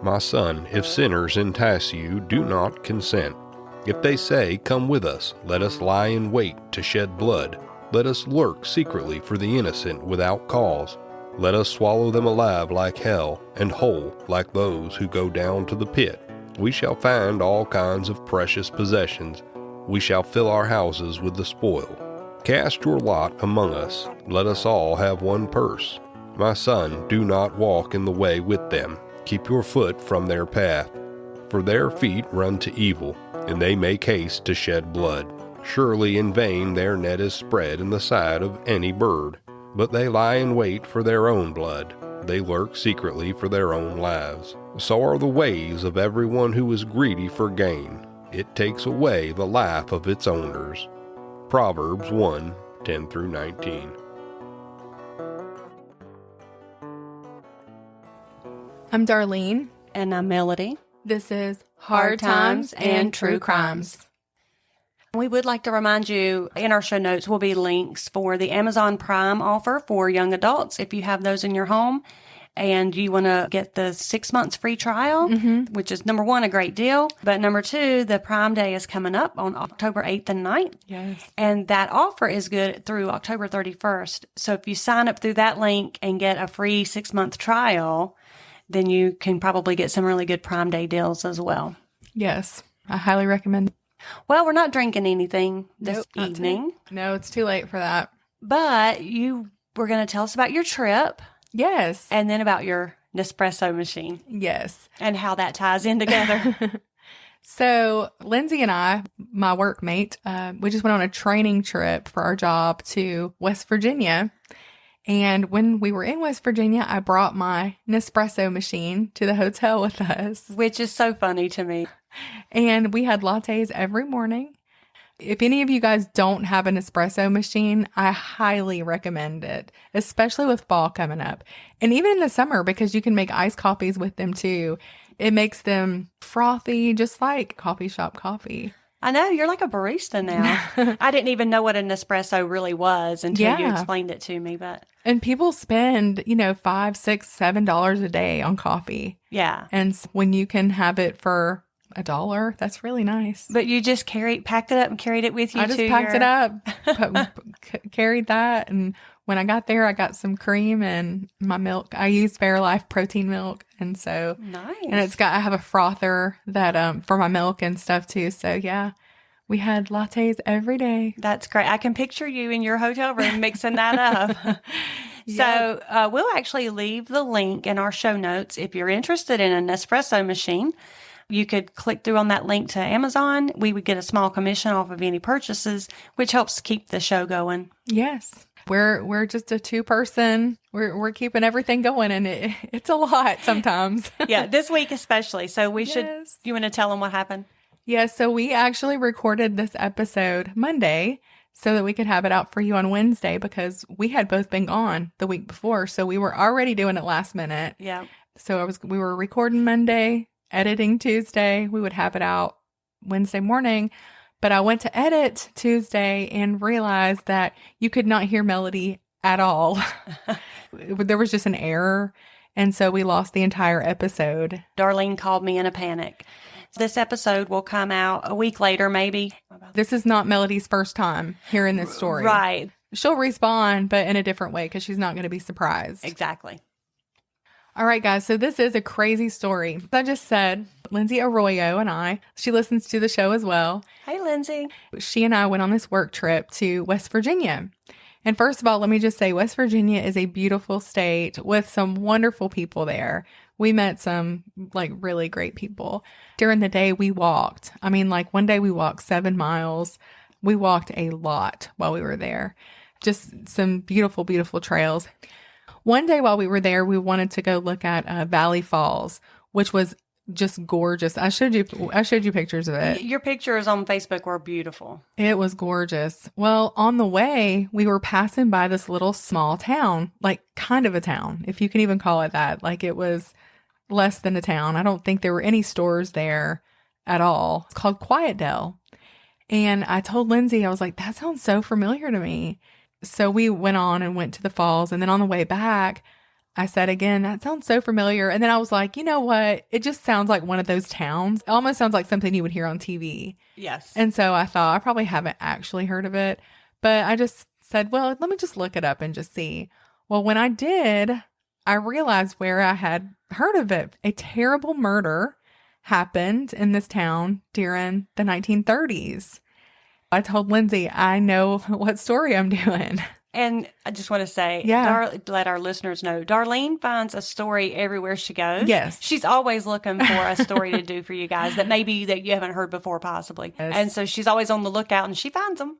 My son, if sinners entice you, do not consent. If they say, come with us, let us lie in wait to shed blood. Let us lurk secretly for the innocent without cause. Let us swallow them alive like hell, and whole like those who go down to the pit. We shall find all kinds of precious possessions. We shall fill our houses with the spoil. Cast your lot among us. Let us all have one purse. My son, do not walk in the way with them. Keep your foot from their path. For their feet run to evil, and they make haste to shed blood. Surely in vain their net is spread in the sight of any bird. But they lie in wait for their own blood. They lurk secretly for their own lives. So are the ways of everyone who is greedy for gain. It takes away the life of its owners. Proverbs 1:10-19. I'm Darlene. And I'm Melody. This is Hard Times and True Crimes. We would like to remind you, in our show notes will be links for the Amazon Prime offer for young adults if you have those in your home and you want to get the 6 months free trial, which is number one, a great deal. But number two, the Prime Day is coming up on October 8th and 9th. Yes. And that offer is good through October 31st. So if you sign up through that link and get a free 6-month trial, then you can probably get some really good Prime Day deals as well. Yes, I highly recommend. Well, we're not drinking anything this Nope, not evening. today. No, it's too late for that. But you were going to tell us about your trip Yes. and then about your Nespresso machine Yes. and how that ties in together. So Lindsay and I, my workmate, we just went on a training trip for our job to West Virginia. And when we were in West Virginia, I brought my Nespresso machine to the hotel with us. Which is so funny to me. And we had lattes every morning. If any of you guys don't have an espresso machine, I highly recommend it, especially with fall coming up. And even in the summer, because you can make iced coffees with them too. It makes them frothy, just like coffee shop coffee. I know, you're like a barista now. I didn't even know what an espresso really was until you explained it to me. But And people spend, $5, $6, $7 a day on coffee. yeah. And when you can have it for $1, that's really nice. But you just packed it up and carried it with you. I just packed it up, carried that. And when I got there, I got some cream and my milk. I use Fairlife protein milk. And so, nice. And I have a frother that, for my milk and stuff too. So yeah, we had lattes every day. That's great. I can picture you in your hotel room mixing that up. Yep. So we'll actually leave the link in our show notes. If you're interested in an espresso machine, you could click through on that link to Amazon. We would get a small commission off of any purchases, which helps keep the show going. Yes. We're just a 2-person. We're keeping everything going, and it's a lot sometimes. Yeah, this week especially. So we should. Yes. You want to tell them what happened? Yeah, so we actually recorded this episode Monday so that we could have it out for you on Wednesday because we had both been gone the week before. So we were already doing it last minute. Yeah. So we were recording Monday, editing Tuesday. We would have it out Wednesday morning. But I went to edit Tuesday and realized that you could not hear Melody at all. There was just an error. And so we lost the entire episode. Darlene called me in a panic. This episode will come out a week later, maybe. This is not Melody's first time hearing this story. Right. She'll respond, but in a different way because she's not going to be surprised. Exactly. All right, guys. So this is a crazy story. As I just said, Lindsay Arroyo and I, she listens to the show as well. Hey, Lindsay. She and I went on this work trip to West Virginia. And first of all, let me just say West Virginia is a beautiful state with some wonderful people there. We met some really great people. During the day, we walked. One day we walked 7 miles. We walked a lot while we were there. Just some beautiful, beautiful trails. One day while we were there, we wanted to go look at Valley Falls, which was just gorgeous. I showed you pictures of it. Your pictures on Facebook were beautiful. It was gorgeous. Well, on the way, we were passing by this little small town, kind of a town, if you can even call it that. It was less than a town. I don't think there were any stores there at all. It's called Quiet Dell. And I told Lindsay, I was like, that sounds so familiar to me. So we went on and went to the falls. And then on the way back, I said again, that sounds so familiar. And then I was like, you know what? It just sounds like one of those towns. It almost sounds like something you would hear on TV. Yes. And so I thought I probably haven't actually heard of it, but I just said, well, let me just look it up and just see. Well, when I did, I realized where I had heard of it. A terrible murder happened in this town during the 1930s. I told Lindsay, I know what story I'm doing. And I just want to say, let our listeners know, Darlene finds a story everywhere she goes. Yes. She's always looking for a story to do for you guys that maybe that you haven't heard before, possibly. Yes. And so she's always on the lookout and she finds them.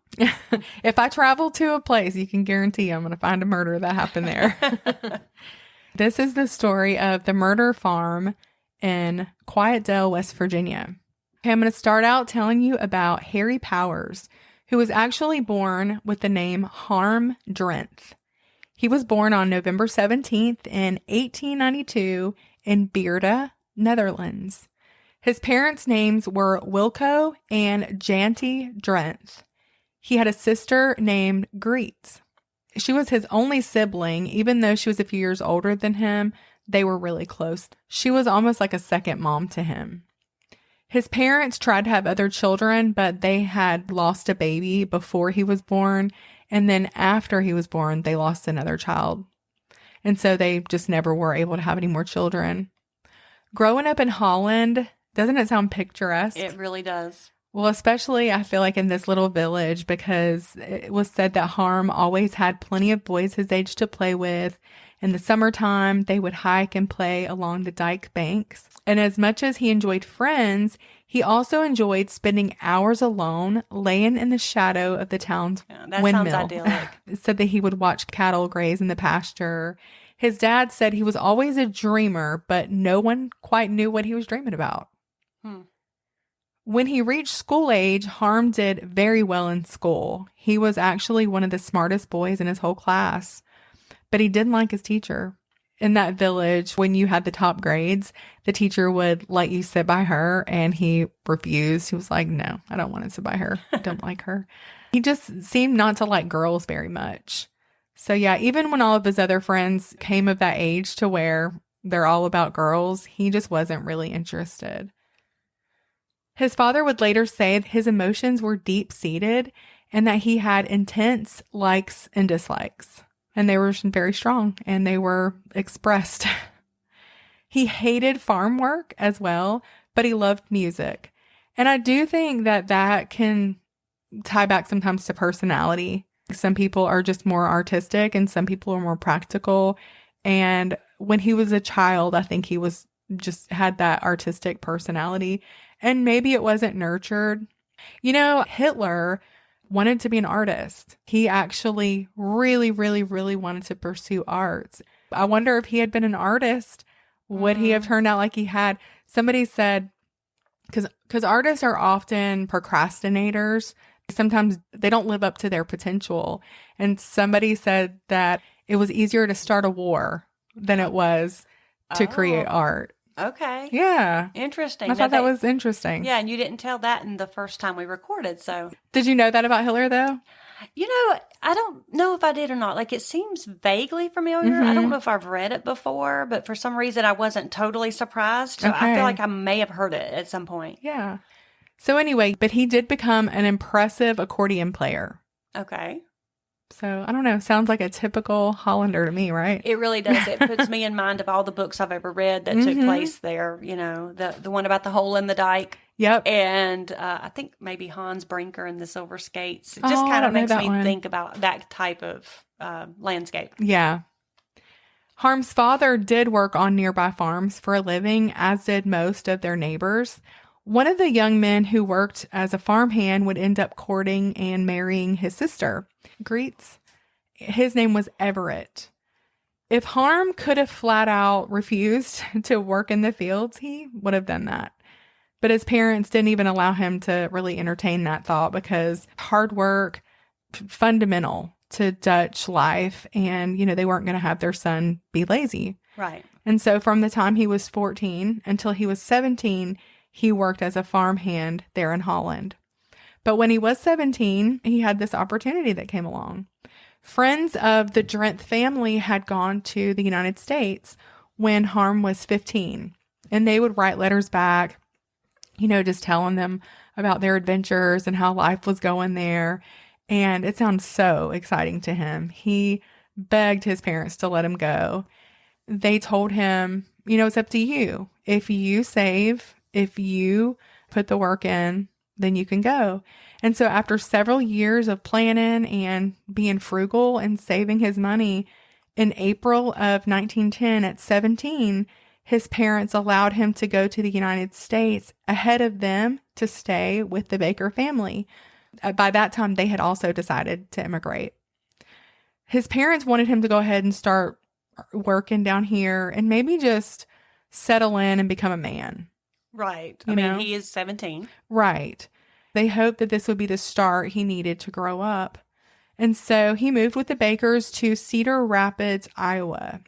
If I travel to a place, you can guarantee I'm going to find a murder that happened there. This is the story of the murder farm in Quiet Dell, West Virginia. Okay, I'm going to start out telling you about Harry Powers, who was actually born with the name Harm Drenthe. He was born on November 17th in 1892 in Beerda, Netherlands. His parents' names were Wilco and Janty Drenthe. He had a sister named Greets. She was his only sibling. Even though she was a few years older than him, they were really close. She was almost like a second mom to him. His parents tried to have other children, but they had lost a baby before he was born. And then after he was born, they lost another child. And so they just never were able to have any more children. Growing up in Holland, doesn't it sound picturesque? It really does. Well, especially I feel like in this little village, because it was said that Harm always had plenty of boys his age to play with. In the summertime, they would hike and play along the dike banks. And as much as he enjoyed friends, he also enjoyed spending hours alone, laying in the shadow of the town's windmill. Sounds idyllic. It said that he would watch cattle graze in the pasture. His dad said he was always a dreamer, but no one quite knew what he was dreaming about. When he reached school age, Harm did very well in school. He was actually one of the smartest boys in his whole class, but he didn't like his teacher. In that village, when you had the top grades, the teacher would let you sit by her, and he refused. He was like, no, I don't want to sit by her. I don't like her. He just seemed not to like girls very much. So yeah, even when all of his other friends came of that age to where they're all about girls, he just wasn't really interested. His father would later say that his emotions were deep-seated and that he had intense likes and dislikes. And they were very strong and they were expressed. He hated farm work as well, but he loved music. And I do think that that can tie back sometimes to personality. Some people are just more artistic and some people are more practical. And when he was a child, I think he was just had that artistic personality. And maybe it wasn't nurtured. You know, Hitler wanted to be an artist. He actually really, really, really wanted to pursue arts. I wonder if he had been an artist, would he have turned out like he had? Somebody said, because artists are often procrastinators. Sometimes they don't live up to their potential. And somebody said that it was easier to start a war than it was to create art. Okay. Yeah. Interesting. I thought that was interesting. Yeah, and you didn't tell that in the first time we recorded, so. Did you know that about Hitler, though? You know, I don't know if I did or not. Like, it seems vaguely familiar. I don't know if I've read it before, but for some reason I wasn't totally surprised. So I feel like I may have heard it at some point. Yeah. So anyway, but he did become an impressive accordion player. Okay. So, I don't know. Sounds like a typical Hollander to me, right? It really does. It puts me in mind of all the books I've ever read that took place there. You know, the one about the hole in the dike. Yep. And I think maybe Hans Brinker and the Silver Skates. It just kind of makes me think about that type of landscape. Yeah. Harm's father did work on nearby farms for a living, as did most of their neighbors. One of the young men who worked as a farmhand would end up courting and marrying his sister, Greets. His name was Everett. If Harm could have flat out refused to work in the fields, he would have done that. But his parents didn't even allow him to really entertain that thought because hard work, fundamental to Dutch life, and, you know, they weren't going to have their son be lazy. Right. And so from the time he was 14 until he was 17, he worked as a farmhand there in Holland. But when he was 17, he had this opportunity that came along. Friends of the Drenth family had gone to the United States when Harm was 15, and they would write letters back, just telling them about their adventures and how life was going there. And it sounds so exciting to him. He begged his parents to let him go. They told him, it's up to you. If you save, if you put the work in, then you can go. And so after several years of planning and being frugal and saving his money, in April of 1910 at 17, his parents allowed him to go to the United States ahead of them to stay with the Baker family. By that time, they had also decided to immigrate. His parents wanted him to go ahead and start working down here and maybe just settle in and become a man. Right. I mean, he is 17. Right. They hoped that this would be the start he needed to grow up. And so he moved with the Bakers to Cedar Rapids, Iowa.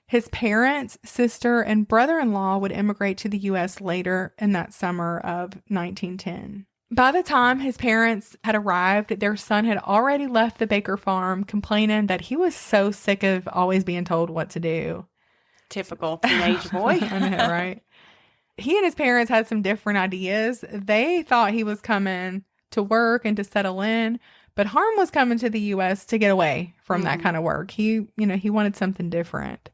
His parents, sister, and brother-in-law would immigrate to the U.S. later in that summer of 1910. By the time his parents had arrived, their son had already left the Baker farm, complaining that he was so sick of always being told what to do. Typical teenage boy. I know, right? He and his parents had some different ideas. They thought he was coming to work and to settle in, but Harm was coming to the U.S. to get away from that kind of work. He wanted something different.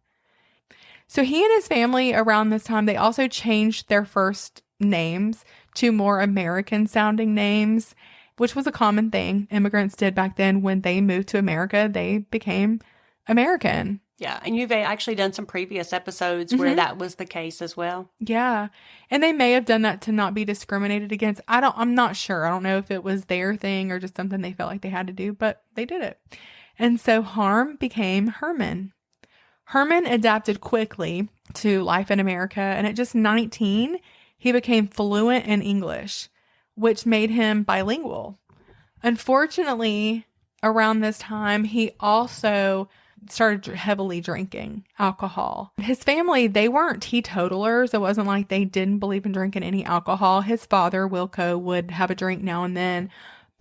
So he and his family around this time, they also changed their first names to more American sounding names, which was a common thing immigrants did back then. When they moved to America, they became American. Yeah. And you've actually done some previous episodes where that was the case as well. Yeah. And they may have done that to not be discriminated against. I'm not sure. I don't know if it was their thing or just something they felt like they had to do, but they did it. And so Harm became Herman. Herman adapted quickly to life in America, and at just 19, he became fluent in English, which made him bilingual. Unfortunately, around this time, he also started heavily drinking alcohol. His family, they weren't teetotalers. It wasn't like they didn't believe in drinking any alcohol. His father, Wilco, would have a drink now and then,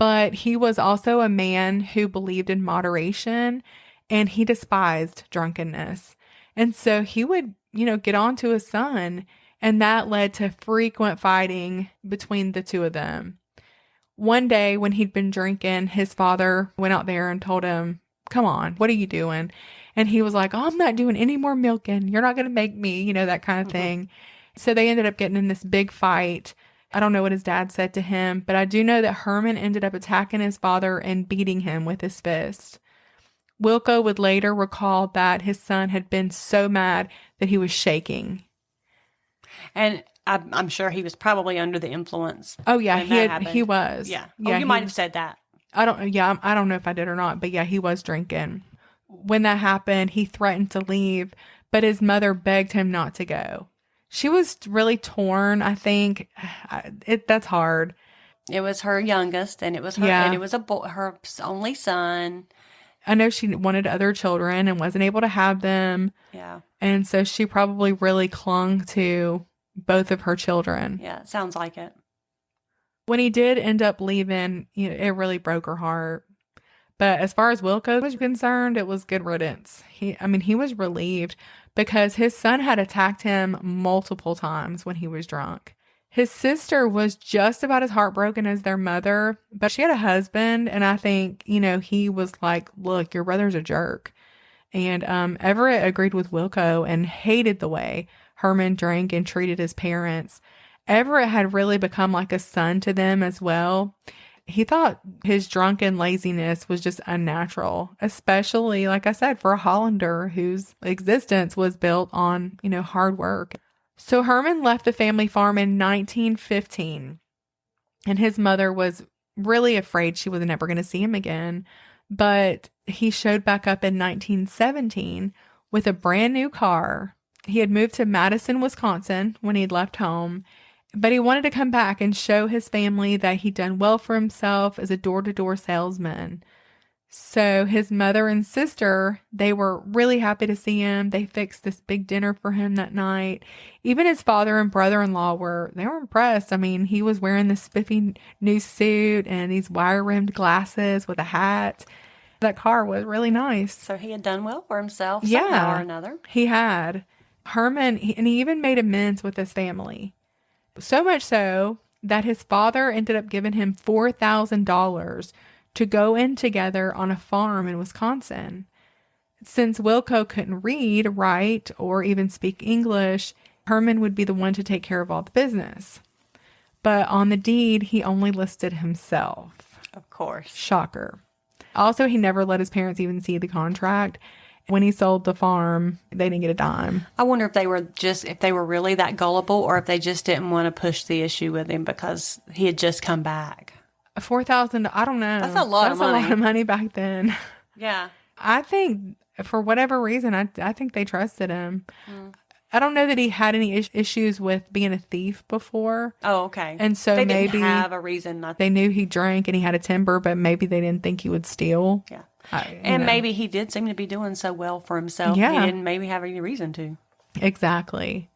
but he was also a man who believed in moderation, and he despised drunkenness. And so he would, get on to his son, and that led to frequent fighting between the two of them. One day when he'd been drinking, his father went out there and told him, "Come on, what are you doing?" And he was like, "Oh, I'm not doing any more milking. You're not going to make me," that kind of thing. So they ended up getting in this big fight. I don't know what his dad said to him, but I do know that Herman ended up attacking his father and beating him with his fist. Wilco would later recall that his son had been so mad that he was shaking. And I'm sure he was probably under the influence. Oh, yeah, he was. Yeah. Yeah, you might have said that. I don't know if I did or not, but yeah, he was drinking. When that happened, he threatened to leave, but his mother begged him not to go. She was really torn, I think. That's hard. It was her youngest, and it was her, and it was her only son. I know she wanted other children and wasn't able to have them. Yeah. And so she probably really clung to both of her children. Yeah, it sounds like it. When he did end up leaving, it really broke her heart. But as far as Wilco was concerned, it was good riddance. He was relieved because his son had attacked him multiple times when he was drunk. His sister was just about as heartbroken as their mother, but she had a husband, and I think, he was like, "Look, your brother's a jerk." And Everett agreed with Wilco and hated the way Herman drank and treated his parents. Everett had really become like a son to them as well. He thought his drunken laziness was just unnatural, especially, like I said, for a Hollander whose existence was built on, hard work. So Herman left the family farm in 1915, and his mother was really afraid she was never going to see him again. But he showed back up in 1917 with a brand new car. He had moved to Madison, Wisconsin when he'd left home, but he wanted to come back and show his family that he'd done well for himself as a door-to-door salesman. So his mother and sister, they were really happy to see him. They fixed this big dinner for him that night. Even his father and brother-in-law were impressed. I mean, he was wearing this spiffy new suit and these wire-rimmed glasses with a hat. That car was really nice. So he had done well for himself Yeah. somehow or another. He had. Herman, and he even made amends with his family. So much so that his father ended up giving him $4,000 to go in together on a farm in Wisconsin. Since Wilco couldn't read, write, or even speak English, Herman would be the one to take care of all the business. But on the deed, he only listed himself. Of course. Shocker. Also, he never let his parents even see the contract. When he sold the farm, they didn't get a dime. I wonder if they were really that gullible, or if they just didn't want to push the issue with him because he had just come back. $4,000, I don't know. That's a lot of money. That's a lot of money back then. Yeah. I think for whatever reason, I think they trusted him. I don't know that he had any issues with being a thief before. Oh, okay. And so they maybe didn't have a reason not to. They knew he drank and he had a temper, but maybe they didn't think he would steal. Yeah. You know. Maybe he did seem to be doing so well for himself. Yeah. He didn't maybe have any reason to. Exactly.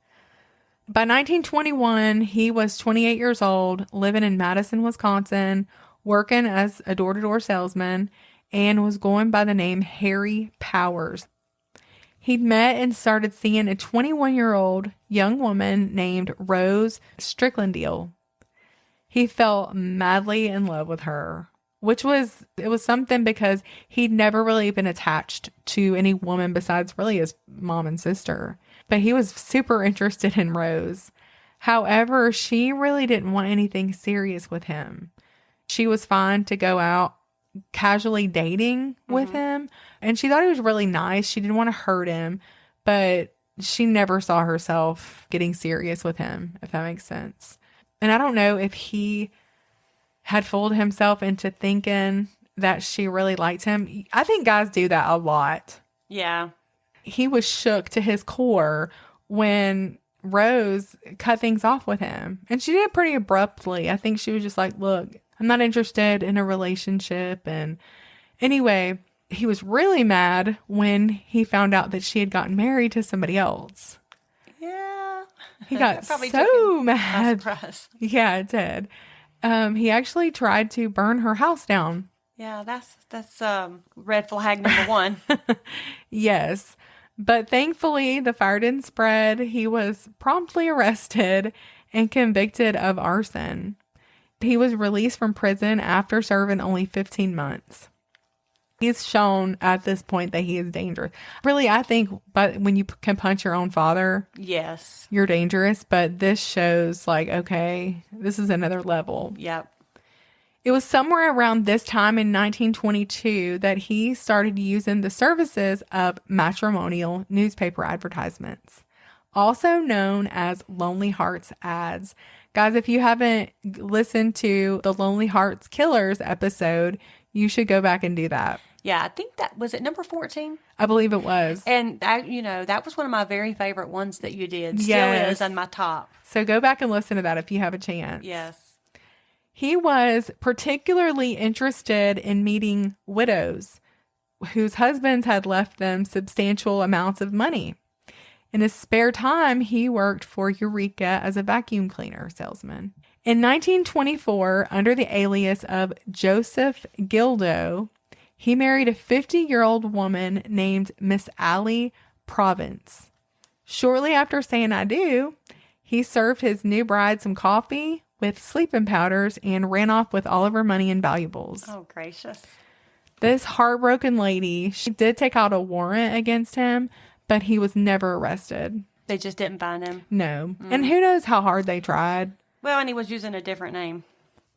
By 1921, he was 28 years old, living in Madison, Wisconsin, working as a door-to-door salesman, and was going by the name Harry Powers. He'd met and started seeing a 21-year-old young woman named Rose Stricklandale. He fell madly in love with her, which was something because he'd never really been attached to any woman besides really his mom and sister. But he was super interested in Rose. However, she really didn't want anything serious with him. She was fine to go out casually dating with him, and she thought he was really nice. She didn't want to hurt him, but she never saw herself getting serious with him, if that makes sense. And I don't know if he had fooled himself into thinking that she really liked him. I think guys do that a lot. Yeah. He was shook to his core when Rose cut things off with him. And she did it pretty abruptly. I think she was just like, look, I'm not interested in a relationship. And anyway, he was really mad when he found out that she had gotten married to somebody else. Yeah. He got Probably so by mad. surprise. Yeah, it did. He actually tried to burn her house down. Yeah, that's red flag number one. Yes. But thankfully, the fire didn't spread. He was promptly arrested and convicted of arson. He was released from prison after serving only 15 months. He's shown at this point that he is dangerous. Really, I think but when you can punch your own father, Yes. you're dangerous. But this shows like, okay, this is another level. Yep. It was somewhere around this time in 1922 that he started using the services of matrimonial newspaper advertisements, also known as Lonely Hearts ads. Guys, if you haven't listened to the Lonely Hearts Killers episode, you should go back and do that. Yeah, I think that was it number 14. I believe it was. And that was one of my very favorite ones that you did. Still Yes. is on my top. So go back and listen to that if you have a chance. Yes. He was particularly interested in meeting widows whose husbands had left them substantial amounts of money. In his spare time, he worked for Eureka as a vacuum cleaner salesman. In 1924, under the alias of Joseph Gildo, he married a 50-year-old woman named Miss Allie Province. Shortly after saying I do, he served his new bride some coffee with sleeping powders and ran off with all of her money and valuables. Oh, gracious. This heartbroken lady, she did take out a warrant against him, but he was never arrested. They just didn't find him. No. And who knows how hard they tried. Well, and he was using a different name.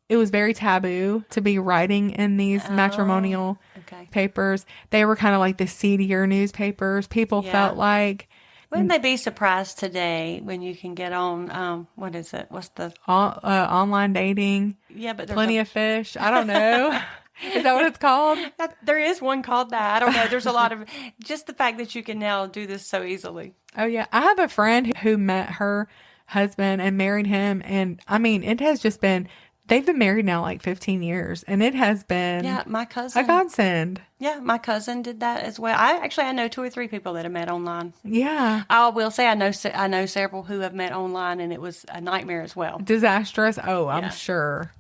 It was very taboo to be writing in these matrimonial papers. They were kind of like the seedier newspapers. People felt like... Wouldn't they be surprised today when you can get on, what is it? What's the... online dating. Yeah, but there's Plenty of fish. I don't know. Is that what it's called? There is one called that. I don't know. There's a lot of... Just the fact that you can now do this so easily. Oh, yeah. I have a friend who met her husband and married him. And, I mean, it has just been... They've been married now like 15 years. And it has been... Yeah, my cousin... a godsend. Yeah, my cousin did that as well. I know 2 or 3 people that have met online. Yeah. I will say I know several who have met online, and it was a nightmare as well. Disastrous. Oh, I'm sure.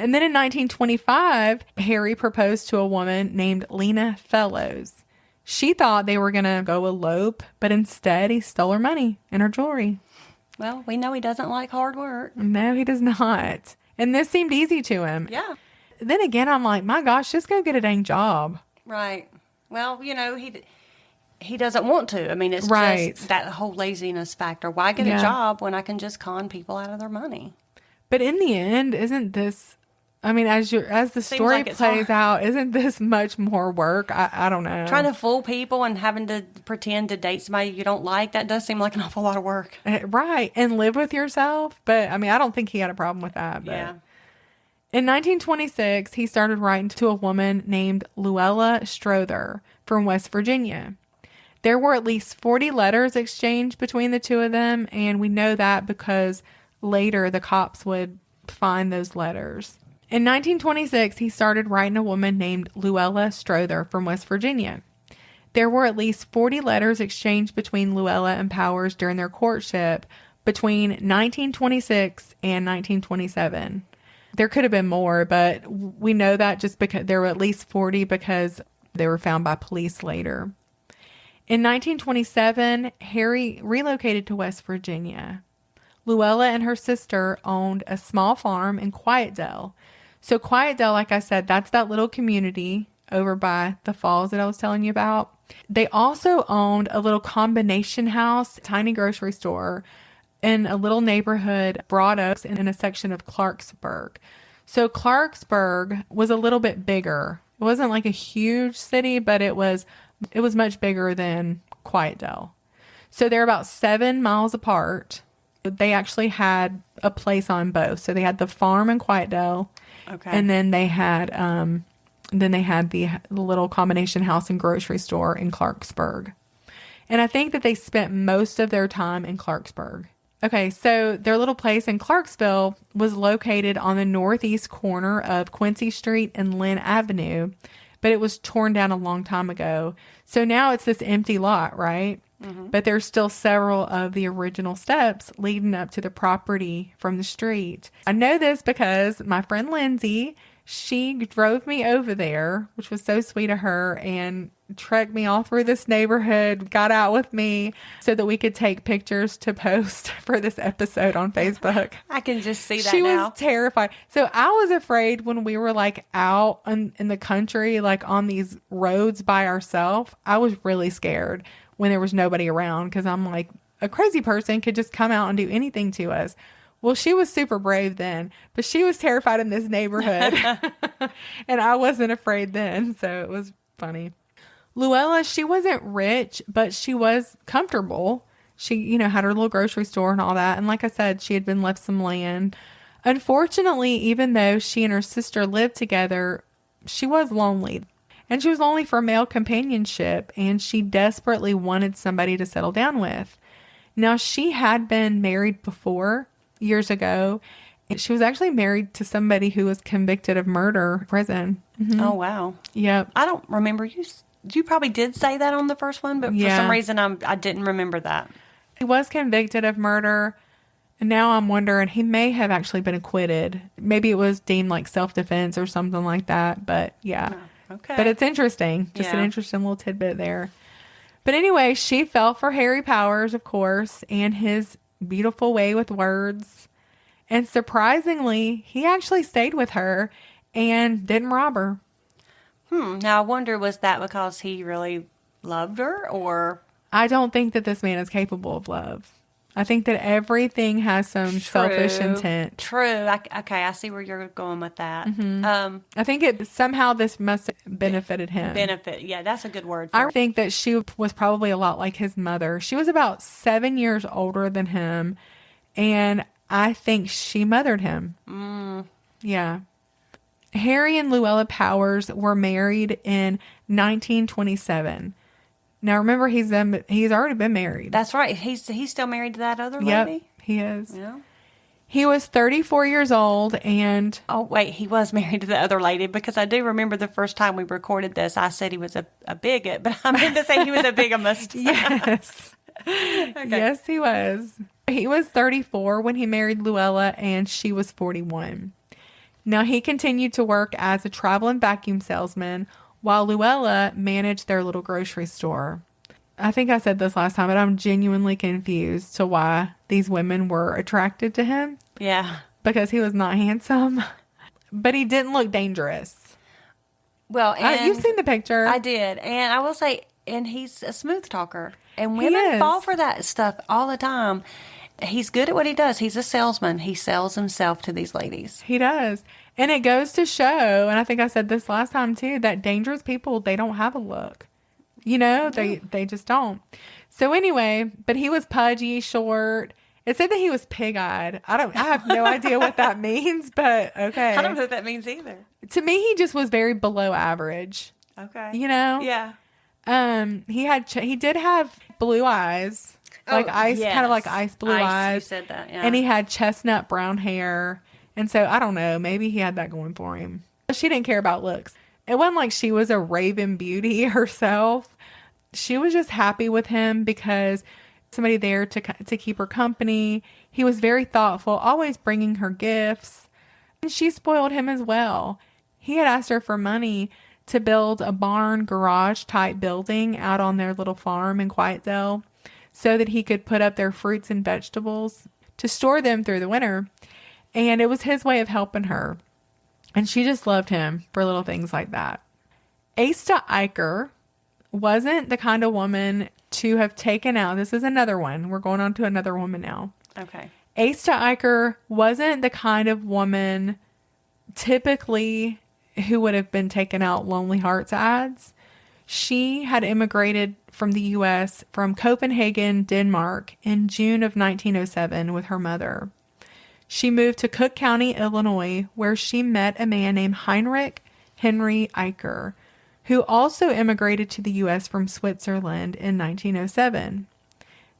And then in 1925, Harry proposed to a woman named Lena Fellows. She thought they were going to go elope, but instead he stole her money and her jewelry. Well, we know he doesn't like hard work. No, he does not. And this seemed easy to him. Yeah. Then again, I'm like, my gosh, just go get a dang job. Right. Well, you know, he doesn't want to. I mean, it's Right. just that whole laziness factor. Why get Yeah. a job when I can just con people out of their money? But in the end, isn't this, I mean, as the story like it's plays hard. out, isn't this much more work? I don't know. Trying to fool people and having to pretend to date somebody you don't like, that does seem like an awful lot of work. Right. And live with yourself. But I mean, I don't think he had a problem with that. But. Yeah. In 1926, he started writing to a woman named Luella Strother from West Virginia. There were at least 40 letters exchanged between the two of them, and we know that because later the cops would find those letters. In 1926, he started writing a woman named Luella Strother from West Virginia. There were at least 40 letters exchanged between Luella and Powers during their courtship between 1926 and 1927. There could have been more, but we know that just because there were at least 40 because they were found by police later. In 1927, Harry relocated to West Virginia. Luella and her sister owned a small farm in Quiet Dell. So Quiet Dell, like I said, that's that little community over by the falls that I was telling you about. They also owned a little combination house, tiny grocery store, in a little neighborhood, Broad Oaks, in a section of Clarksburg. So Clarksburg was a little bit bigger. It wasn't like a huge city, but it was much bigger than Quiet Dell. So they're about 7 miles apart. They actually had a place on both. So they had the farm in Quiet Dell, Okay. and then they had the little combination house and grocery store in Clarksburg. And I think that they spent most of their time in Clarksburg. Okay, so their little place in Clarksville was located on the northeast corner of Quincy Street and Lynn Avenue, but it was torn down a long time ago. So now it's this empty lot, right? Mm-hmm. But there's still several of the original steps leading up to the property from the street. I know this because my friend Lindsay, she drove me over there, which was so sweet of her, and trekked me all through this neighborhood, got out with me so that we could take pictures to post for this episode on Facebook. I can just see that She now. was terrified. So I was afraid when we were like out in the country, like on these roads by ourselves. I was really scared when there was nobody around because I'm like, a crazy person could just come out and do anything to us. Well, she was super brave then, but she was terrified in this neighborhood. And I wasn't afraid then. So it was funny. Luella, she wasn't rich, but she was comfortable. She, had her little grocery store and all that. And like I said, she had been left some land. Unfortunately, even though she and her sister lived together, she was lonely. And she was lonely for male companionship, and she desperately wanted somebody to settle down with. Now, she had been married before, years ago. She was actually married to somebody who was convicted of murder in prison. Mm-hmm. Oh, wow. Yep. I don't remember. You probably did say that on the first one, but for some reason I didn't remember that. He was convicted of murder. And now I'm wondering, he may have actually been acquitted. Maybe it was deemed like self-defense or something like that. But yeah. Oh, okay. But it's interesting. Just an interesting little tidbit there. But anyway, she fell for Harry Powers, of course, and his beautiful way with words. And surprisingly, he actually stayed with her and didn't rob her. Now, I wonder, was that because he really loved her, or? I don't think that this man is capable of love. I think that everything has some selfish intent. True. Okay, I see where you're going with that. Mm-hmm. I think somehow this must have benefited him. Yeah, that's a good word for I it. think that she was probably a lot like his mother. She was about 7 years older than him, and I think she mothered him. Yeah. Harry and Luella Powers were married in 1927. Now remember, he's already been married. That's right. He's still married to that other lady? Yep, he is. Yeah. He was 34 years old and... Oh, wait, he was married to the other lady, because I do remember the first time we recorded this, I said he was a bigot, but I meant to say he was a bigamist. Yes. Okay. Yes, he was. He was 34 when he married Luella, and she was 41. Now, he continued to work as a traveling vacuum salesman while Luella managed their little grocery store. I think I said this last time, but I'm genuinely confused to why these women were attracted to him. Yeah. Because he was not handsome, but he didn't look dangerous. Well, and you've seen the picture. I did. And I will say, and he's a smooth talker. And women fall for that stuff all the time. He's good at what he does. He's a salesman. He sells himself to these ladies. He does. And it goes to show, and I think I said this last time too, that dangerous people, they don't have a look. You know, they just don't. So anyway, but he was pudgy, short. It said that he was pig-eyed. I have no idea what that means, but okay. I don't know what that means either. To me, he just was very below average. Okay. You know? Yeah. He did have blue eyes. Like ice, yes. kind of like ice blue eyes. You said that, yeah. And he had chestnut brown hair. And so, I don't know, maybe he had that going for him. She didn't care about looks. It wasn't like she was a raven beauty herself. She was just happy with him because somebody there to keep her company. He was very thoughtful, always bringing her gifts. And she spoiled him as well. He had asked her for money to build a barn garage type building out on their little farm in Quiet Dell so that he could put up their fruits and vegetables to store them through the winter. And it was his way of helping her. And she just loved him for little things like that. Asta Eicher wasn't the kind of woman to have taken out. This is another one. We're going on to another woman now. Okay. Asta Eicher wasn't the kind of woman typically who would have been taken out Lonely Hearts ads. She had immigrated from the U.S. from Copenhagen, Denmark in June of 1907 with her mother. She moved to Cook County, Illinois, where she met a man named Heinrich Henry Eicher, who also immigrated to the U.S. from Switzerland in 1907.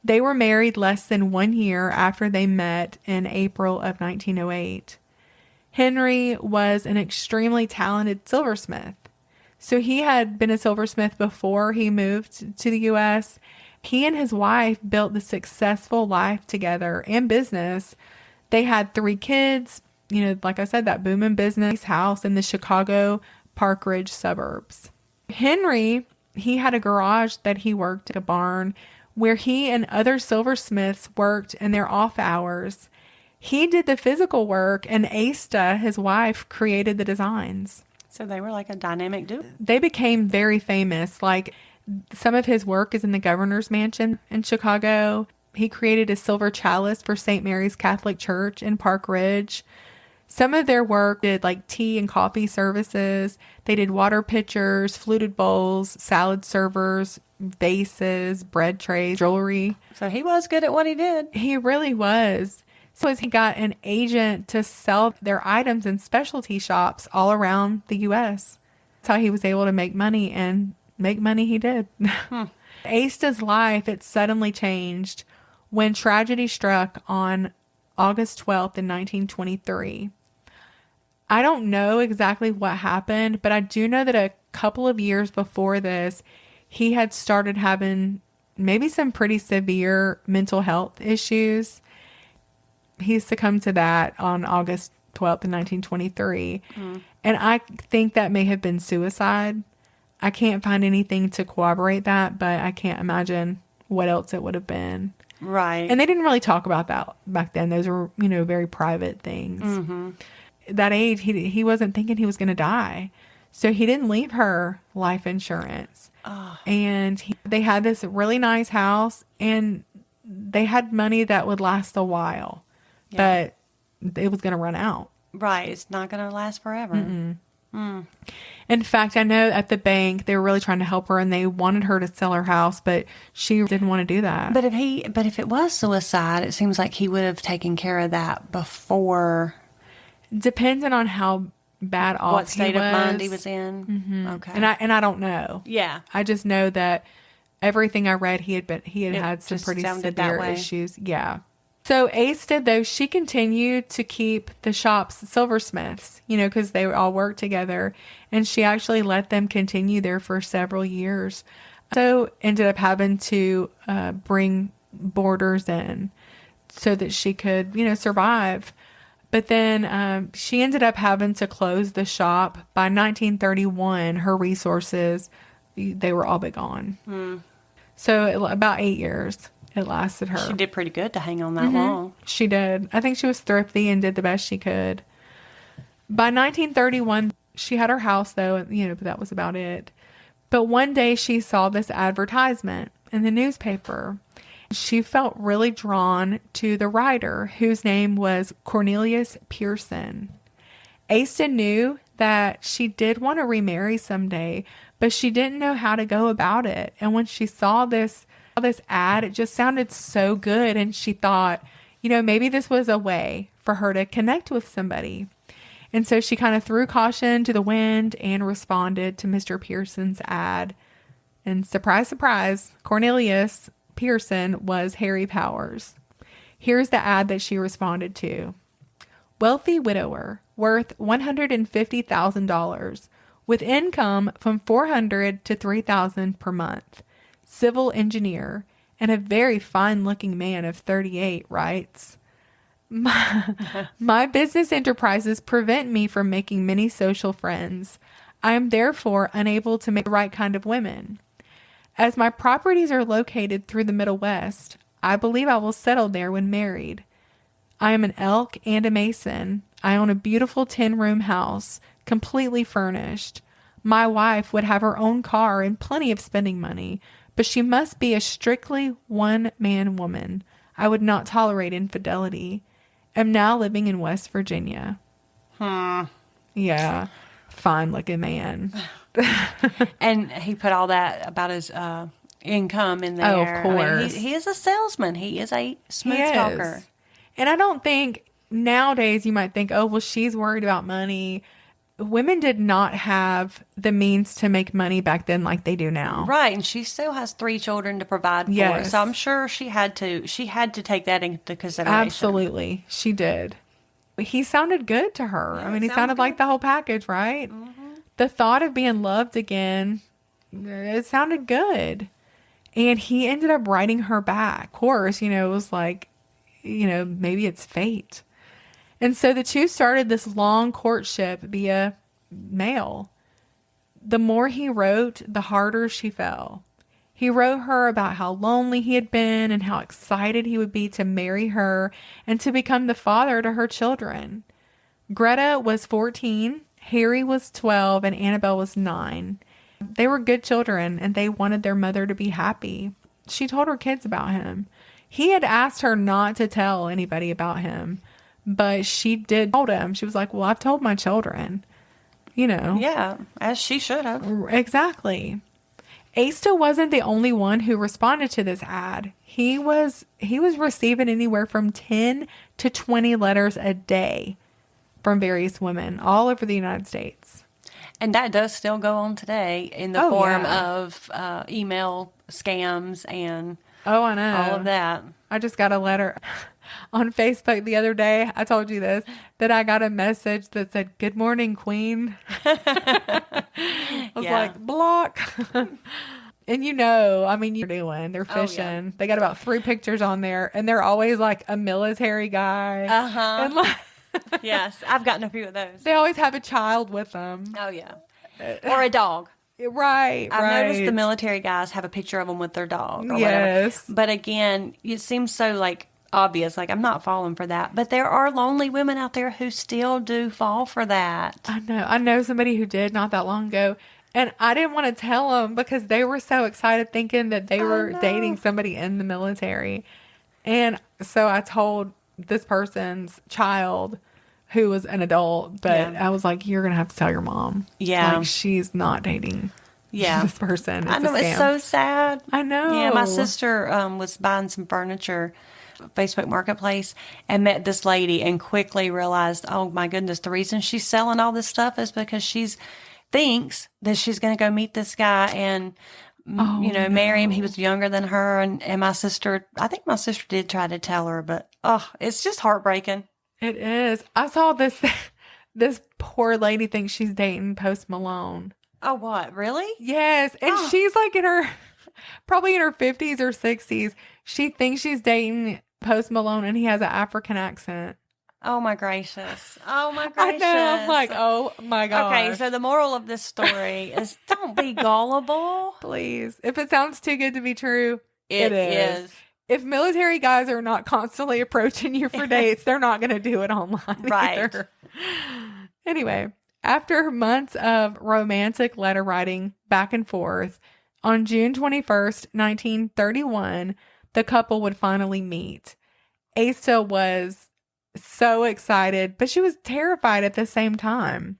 They were married less than 1 year after they met in April of 1908. Henry was an extremely talented silversmith. So he had been a silversmith before he moved to the U.S. He and his wife built the successful life together and business. They had 3 kids, you know, like I said, that booming business house in the Chicago Park Ridge suburbs. Henry, he had a garage that he worked at, a barn, where he and other silversmiths worked in their off hours. He did the physical work, and Asta, his wife, created the designs. So they were like a dynamic duo. They became very famous. Like, some of his work is in the governor's mansion in Chicago. He created a silver chalice for St. Mary's Catholic Church in Park Ridge. Some of their work did like tea and coffee services. They did water pitchers, fluted bowls, salad servers, vases, bread trays, jewelry. So he was good at what he did. He really was. So he got an agent to sell their items in specialty shops all around the U.S. That's how he was able to make money, and make money he did. Asta's life, it suddenly changed when tragedy struck on August 12th in 1923. I don't know exactly what happened, but I do know that a couple of years before this, he had started having maybe some pretty severe mental health issues. He succumbed to that on August 12th in 1923. And I think that may have been suicide. I can't find anything to corroborate that, but I can't imagine what else it would have been. Right. And they didn't really talk about that back then. Those were, you know, very private things. That age, he wasn't thinking he was going to die. So he didn't leave her life insurance. And they had this really nice house, and they had money that would last a while. Yeah. But it was going to run out. Right. It's not going to last forever. In fact, I know at the bank, they were really trying to help her, and they wanted her to sell her house, but she didn't want to do that. But if it was suicide, it seems like he would have taken care of that before. Depending on how bad off what state he was. of mind he was in. Okay. And I don't know. Yeah. I just know that everything I read, he had some pretty severe issues. Yeah. So Asta, though, she continued to keep the shop's silversmiths, you know, because they all worked together, and she actually let them continue there for several years. So ended up having to bring boarders in so that she could, you know, survive. But then she ended up having to close the shop. By 1931, her resources, they were all but gone. So about 8 years it lasted her. She did pretty good to hang on that long. She did. I think she was thrifty and did the best she could. By 1931, she had her house, though, but that was about it. But one day she saw this advertisement in the newspaper. She felt really drawn to the writer, whose name was Cornelius Pearson. Asta knew that she did want to remarry someday, but she didn't know how to go about it. And when she saw this ad, it just sounded so good. And she thought, maybe this was a way for her to connect with somebody. And so she kind of threw caution to the wind and responded to Mr. Pearson's ad. And surprise, surprise, Cornelius Pearson was Harry Powers. Here's the ad that she responded to. Wealthy widower, worth $150,000, with income from $400 to $3,000 per month. Civil engineer, and a very fine-looking man of 38 writes, My business enterprises prevent me from making many social friends. I am therefore unable to make the right kind of women. As my properties are located through the Middle West, I believe I will settle there when married. I am an elk and a mason. I own a beautiful 10-room house, completely furnished. My wife would have her own car and plenty of spending money, but she must be a strictly one-man woman. I would not tolerate infidelity. Am now living in West Virginia. Yeah. Fine-looking man. And he put all that about his income in there. Oh, of course. I mean, he is a salesman. He is a smooth talker. And I don't think nowadays you might think, oh, well, she's worried about money. Women did not have the means to make money back then like they do now. Right. And she still has 3 children to provide for. Yes. So I'm sure she had to take that into consideration. Absolutely. She did. He sounded good to her. Yeah, I mean, he sounded good. like the whole package, right? Mm-hmm. The thought of being loved again, it sounded good. And he ended up writing her back. Of course, it was like, maybe it's fate. And so the two started this long courtship via mail. The more he wrote, the harder she fell. He wrote her about how lonely he had been and how excited he would be to marry her and to become the father to her children. Greta was 14, Harry was 12, and Annabelle was 9. They were good children, and they wanted their mother to be happy. She told her kids about him. He had asked her not to tell anybody about him, but she did told him. She was like, well, I've told my children, Yeah, as she should have. Exactly. Asta wasn't the only one who responded to this ad. He was receiving anywhere from 10 to 20 letters a day from various women all over the United States. And that does still go on today in the form of email scams and I know. all of that. I just got a letter on Facebook the other day. I told you this, that I got a message that said, "Good morning, Queen." I was like, block. And you're doing, they're fishing. Oh, yeah. They got about 3 pictures on there, and they're always like a military guy. Uh-huh. And like, Yes, I've gotten a few of those. they always have a child with them. Oh, yeah. Or a dog. Right, I've noticed the military guys have a picture of them with their dog or Yes. whatever. But again, it seems so obvious, I'm not falling for that. But there are lonely women out there who still do fall for that. I know somebody who did not that long ago. And I didn't want to tell them because they were so excited thinking that they were dating somebody in the military. And so I told this person's child, who was an adult, but I was like, you're going to have to tell your mom. Yeah. Like, she's not dating this person. It's I know, a scam. it's so sad. I know. Yeah, my sister was buying some furniture, Facebook Marketplace, and met this lady and quickly realized, oh my goodness, the reason she's selling all this stuff is because she's thinks that she's going to go meet this guy and marry him. He was younger than her, and my sister, I think my sister did try to tell her, but it's just heartbreaking. It is. I saw this poor lady thinks she's dating Post Malone. Oh, what? Really? Yes. And she's like probably in her 50s or 60s. She thinks she's dating Post Malone, and he has an African accent. Oh my gracious. Oh my I gracious. know. I'm like, oh my God. Okay, so the moral of this story is don't be gullible. Please. If it sounds too good to be true, It it is. is. If military guys are not constantly approaching you for dates, they're not going to do it online Right. either. Anyway, after months of romantic letter writing back and forth, on June 21st, 1931, the couple would finally meet. Asta was so excited, but she was terrified at the same time.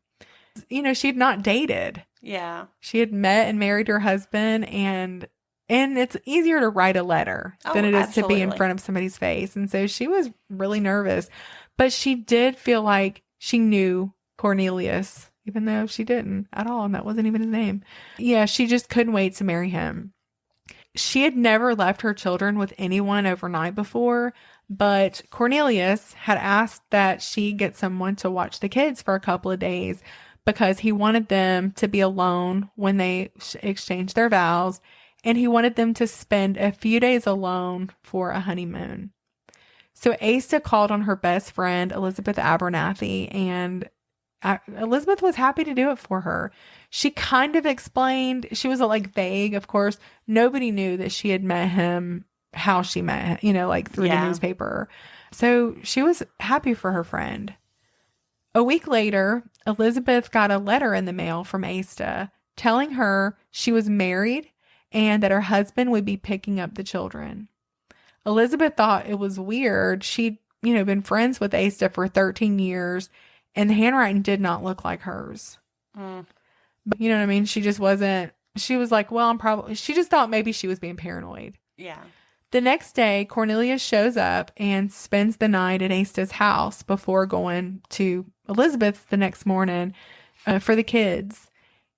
You know, she had not dated. Yeah. She had met and married her husband, and it's easier to write a letter than it is to be in absolutely. front of somebody's face. And so she was really nervous, but she did feel like she knew Cornelius, even though she didn't at all. And that wasn't even his name. Yeah, she just couldn't wait to marry him. She had never left her children with anyone overnight before, but Cornelius had asked that she get someone to watch the kids for a couple of days because he wanted them to be alone when they exchanged their vows, and he wanted them to spend a few days alone for a honeymoon. So Asta called on her best friend, Elizabeth Abernathy, and Elizabeth was happy to do it for her. She kind of explained, she was like vague, of course. Nobody knew that she had met him, how she met him, you know, like through the newspaper. So she was happy for her friend. A week later, Elizabeth got a letter in the mail from Asta telling her she was married and that her husband would be picking up the children. Elizabeth thought it was weird. She'd, been friends with Asta for 13 years, and the handwriting did not look like hers. But you know what I mean? She just wasn't, she was like, well, she just thought maybe she was being paranoid. Yeah. The next day, Cornelius shows up and spends the night at Asta's house before going to Elizabeth's the next morning for the kids.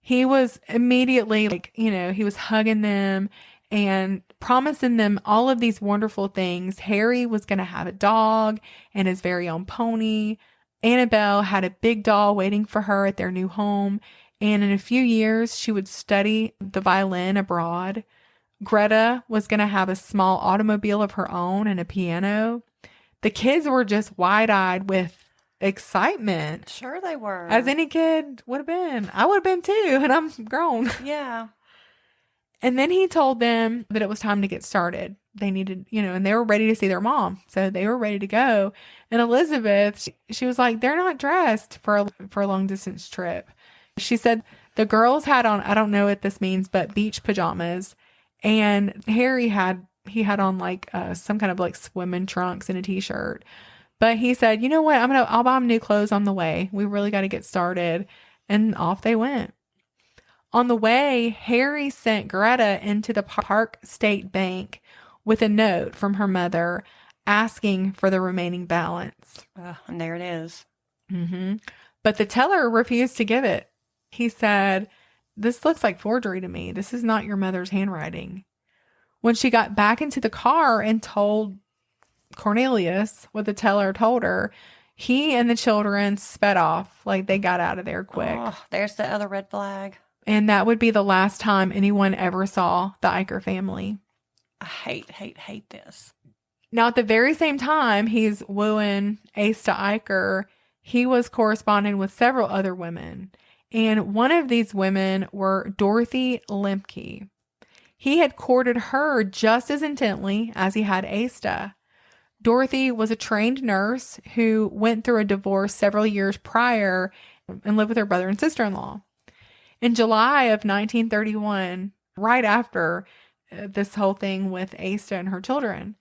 He was immediately he was hugging them and promising them all of these wonderful things. Harry was going to have a dog and his very own pony. Annabelle had a big doll waiting for her at their new home. And in a few years, she would study the violin abroad. Greta was going to have a small automobile of her own and a piano. The kids were just wide-eyed with excitement. Sure they were. As any kid would have been. I would have been too, and I'm grown. Yeah. And then he told them that it was time to get started. They needed, and they were ready to see their mom. So they were ready to go. And Elizabeth, she was like, they're not dressed for a long distance trip. She said the girls had on, I don't know what this means, but beach pajamas. And Harry had on some kind of swimming trunks and a t-shirt. But he said, you know what? I'll buy them new clothes on the way. We really got to get started. And off they went. On the way, Harry sent Greta into the Park State Bank with a note from her mother asking for the remaining balance. And there it is. Mm-hmm. But the teller refused to give it. He said, this looks like forgery to me. This is not your mother's handwriting. When she got back into the car and told Cornelius what the teller told her, he and the children sped off. They got out of there quick. Oh, there's the other red flag. And that would be the last time anyone ever saw the Eicher family. I hate this. Now, at the very same time he's wooing Asta Eicher, he was corresponding with several other women. And one of these women were Dorothy Lemke. He had courted her just as intently as he had Asta. Dorothy was a trained nurse who went through a divorce several years prior and lived with her brother and sister-in-law. In July of 1931, right after this whole thing with Asta and her children.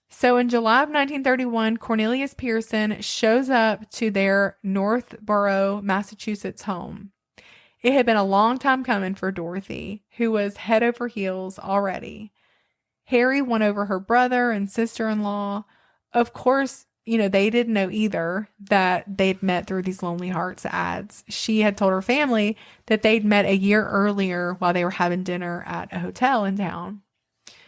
So in July of 1931, Cornelius Pearson shows up to their Northborough, Massachusetts home. It had been a long time coming for Dorothy, who was head over heels already. Harry won over her brother and sister-in-law. Of course, they didn't know either that they'd met through these Lonely Hearts ads. She had told her family that they'd met a year earlier while they were having dinner at a hotel in town.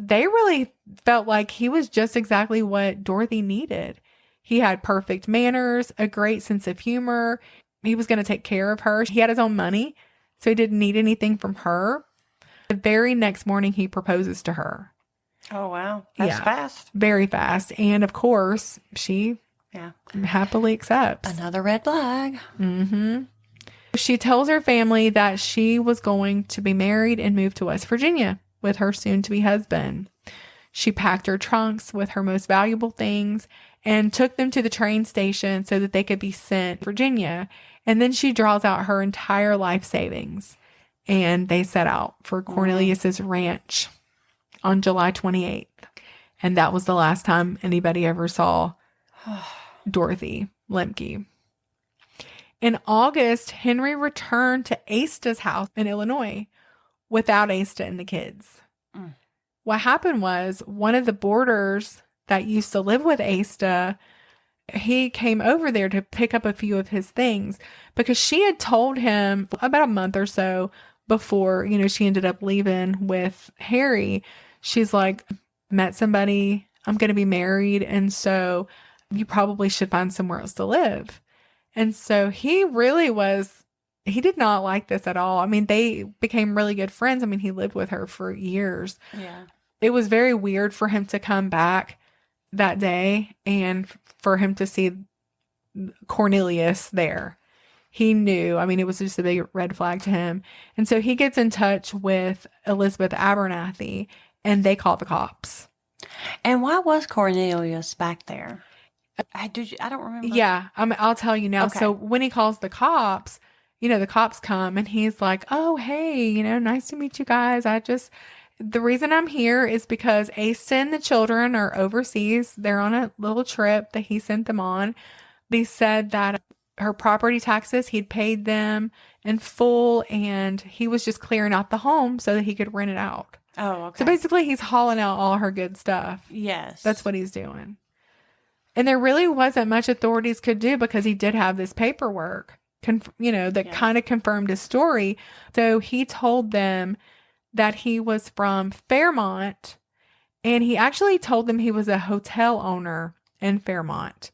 They really felt like he was just exactly what Dorothy needed. He had perfect manners, a great sense of humor. He was going to take care of her. He had his own money, so he didn't need anything from her. The very next morning, he proposes to her. Oh, wow. That's fast. Very fast. And of course, she Yeah. happily accepts. Another red flag. She tells her family that she was going to be married and move to West Virginia with her soon-to-be husband. She packed her trunks with her most valuable things and took them to the train station so that they could be sent to Virginia. And then she draws out her entire life savings. And they set out for Cornelius's ranch on July 28th. And that was the last time anybody ever saw Dorothy Lemke. In August, Henry returned to Asta's house in Illinois without Asta and the kids. What happened was one of the boarders that used to live with Asta, he came over there to pick up a few of his things because she had told him about a month or so before, she ended up leaving with Harry. She's like, met somebody, I'm going to be married. And so you probably should find somewhere else to live. And so he did not like this at all. I mean, they became really good friends. I mean, he lived with her for years. Yeah. It was very weird for him to come back that day and for him to see Cornelius there. He knew, it was just a big red flag to him. And so he gets in touch with Elizabeth Abernathy and they call the cops. And why was Cornelius back there? I don't remember. Yeah, I'll tell you now. Okay. So when he calls the cops, the cops come and he's like, oh, hey, nice to meet you guys. The reason I'm here is because Asta and the children are overseas. They're on a little trip that he sent them on. They said that her property taxes, he'd paid them in full and he was just clearing out the home so that he could rent it out. Oh, okay. So basically he's hauling out all her good stuff. Yes. That's what he's doing. And there really wasn't much authorities could do because he did have this paperwork, that kind of confirmed his story. So he told them that he was from Fairmont, and he actually told them he was a hotel owner in Fairmont.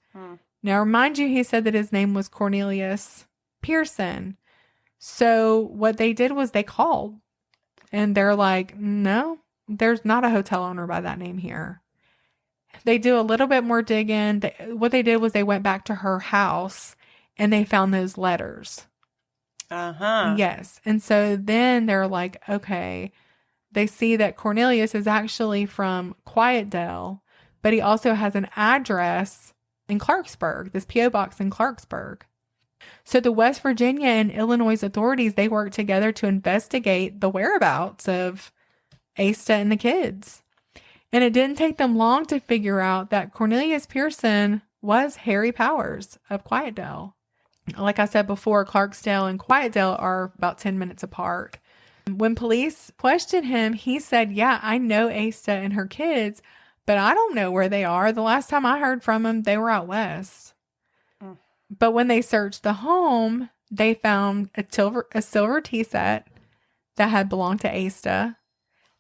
Now, remind you, he said that his name was Cornelius Pearson. So what they did was they called, and they're like, no, there's not a hotel owner by that name here. They do a little bit more digging. What they did was they went back to her house, and they found those letters. Uh-huh. Yes. And so then they're like, okay, they see that Cornelius is actually from Quiet Dell, but he also has an address in Clarksburg, this P.O. box in Clarksburg. So the West Virginia and Illinois authorities, they worked together to investigate the whereabouts of Asta and the kids. And it didn't take them long to figure out that Cornelius Pearson was Harry Powers of Quiet Dell. Like I said before, Clarksdale and Quiet Dell are about 10 minutes apart. When police questioned him, he said, yeah, I know Asta and her kids, but I don't know where they are. The last time I heard from them, they were out west. But when they searched the home, they found a silver tea set that had belonged to Asta.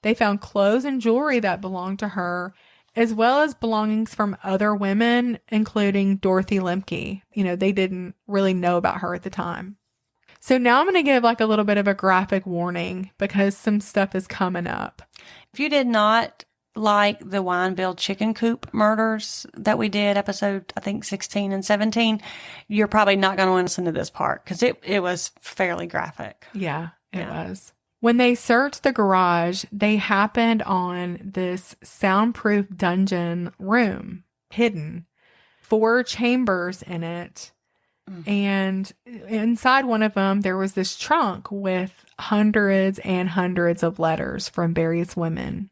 They found clothes and jewelry that belonged to her, as well as belongings from other women, including Dorothy Lemke. They didn't really know about her at the time. So now I'm going to give a little bit of a graphic warning because some stuff is coming up. If you did not like the Wineville chicken coop murders that we did, episode, I think 16 and 17, you're probably not going to want to listen to this part because it was fairly graphic. Yeah, it was. When they searched the garage, they happened on this soundproof dungeon room, hidden, 4 chambers in it. And inside one of them, there was this trunk with hundreds and hundreds of letters from various women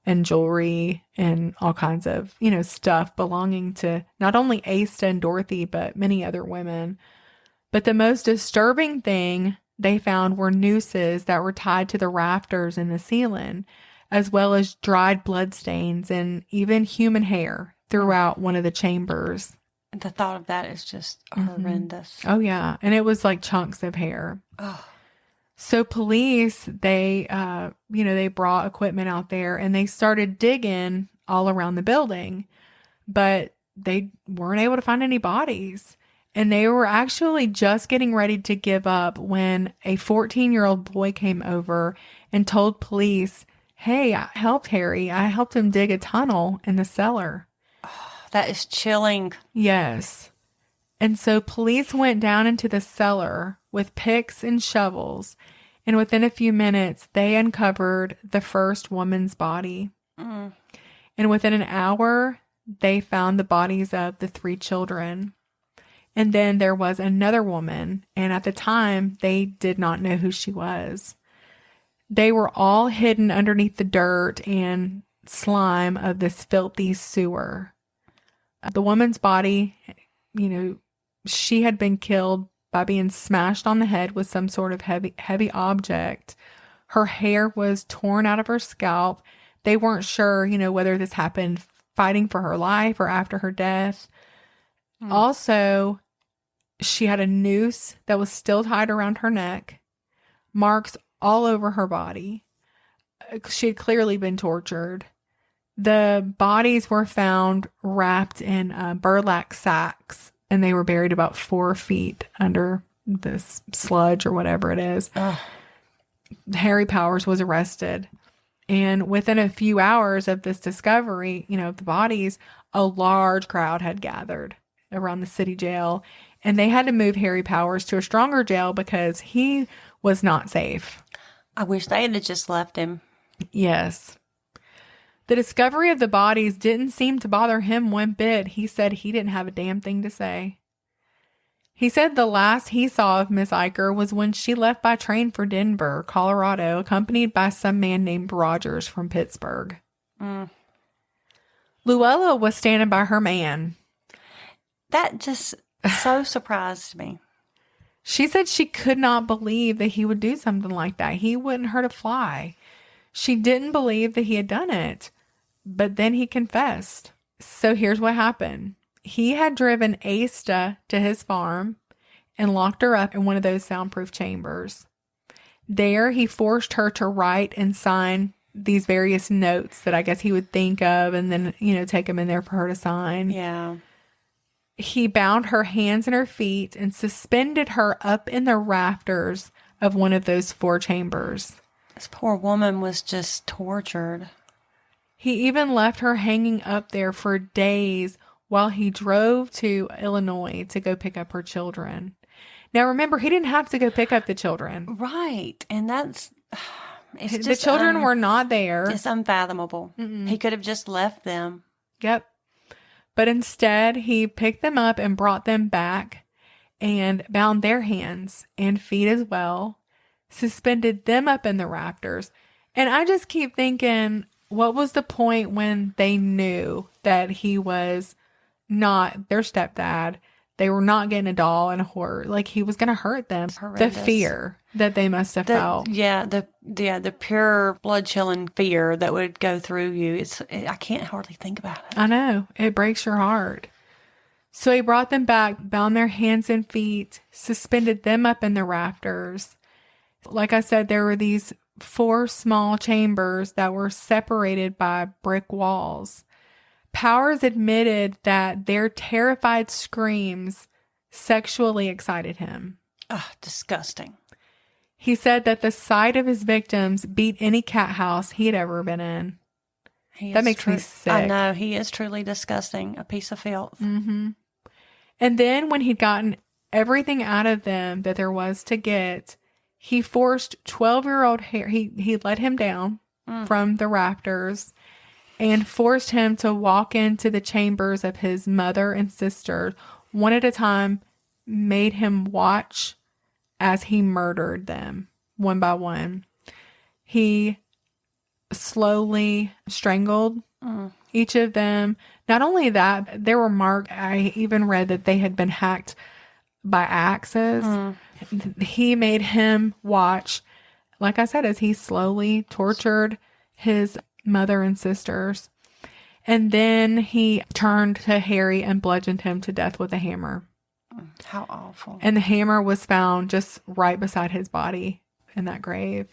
and jewelry and all kinds of, stuff belonging to not only Asta and Dorothy, but many other women. But the most disturbing thing they found were nooses that were tied to the rafters in the ceiling, as well as dried bloodstains and even human hair throughout one of the chambers. The thought of that is just horrendous. Oh, yeah. And it was like chunks of hair. Oh. So police, they brought equipment out there and they started digging all around the building, but they weren't able to find any bodies. And they were actually just getting ready to give up when a 14-year-old boy came over and told police, hey, I helped Harry. I helped him dig a tunnel in the cellar. That is chilling. Yes. And so police went down into the cellar with picks and shovels, and within a few minutes, they uncovered the first woman's body. Mm. And within an hour, they found the bodies of the 3 children. And then there was another woman, and at the time, they did not know who she was. They were all hidden underneath the dirt and slime of this filthy sewer. The woman's body, she had been killed by being smashed on the head with some sort of heavy object. Her hair was torn out of her scalp. They weren't sure, whether this happened fighting for her life or after her death. Also, she had a noose that was still tied around her neck, marks all over her body. She had clearly been tortured. The bodies were found wrapped in burlap sacks, and they were buried about 4 feet under this sludge or whatever it is. Ugh. Harry Powers was arrested. And within a few hours of this discovery, of the bodies, a large crowd had gathered around the city jail. And they had to move Harry Powers to a stronger jail because he was not safe. I wish they had just left him. Yes. The discovery of the bodies didn't seem to bother him one bit. He said he didn't have a damn thing to say. He said the last he saw of Miss Eicher was when she left by train for Denver, Colorado, accompanied by some man named Rogers from Pittsburgh. Luella was standing by her man. That just so surprised me. She said she could not believe that he would do something like that. He wouldn't hurt a fly. She didn't believe that he had done it, but then he confessed. So here's what happened. He had driven Asta to his farm and locked her up in one of those soundproof chambers. There, he forced her to write and sign these various notes that I guess he would think of and then, take them in there for her to sign. Yeah. He bound her hands and her feet and suspended her up in the rafters of one of those 4 chambers. This poor woman was just tortured. He even left her hanging up there for days while he drove to Illinois to go pick up her children. Now, remember, he didn't have to go pick up the children. Right. And that's... It's The children were not there. It's unfathomable. Mm-mm. He could have just left them. Yep. But instead, he picked them up and brought them back and bound their hands and feet as well, suspended them up in the rafters. And I just keep thinking, what was the point when they knew that he was not their stepdad? They were not getting a doll and a horror. Like, he was going to hurt them. Horrendous. The fear that they must have felt. Yeah, the pure blood-chilling fear that would go through you. I can't hardly think about it. I know. It breaks your heart. So he brought them back, bound their hands and feet, suspended them up in the rafters. Like I said, there were these 4 small chambers that were separated by brick walls. Powers admitted that their terrified screams sexually excited him. Ugh, disgusting. He said that the sight of his victims beat any cat house he had ever been in. That makes me sick. I know. He is truly disgusting. A piece of filth. Mm-hmm. And then when he'd gotten everything out of them that there was to get, he forced 12-year-old Harry, he let him down from the rafters and forced him to walk into the chambers of his mother and sister one at a time, made him watch as he murdered them one by one. He slowly strangled each of them. Not only that, there were marks. I even read that they had been hacked by axes. He made him watch, like I said, as he slowly tortured his mother and sisters. And then he turned to Harry and bludgeoned him to death with a hammer. How awful. And the hammer was found just right beside his body in that grave.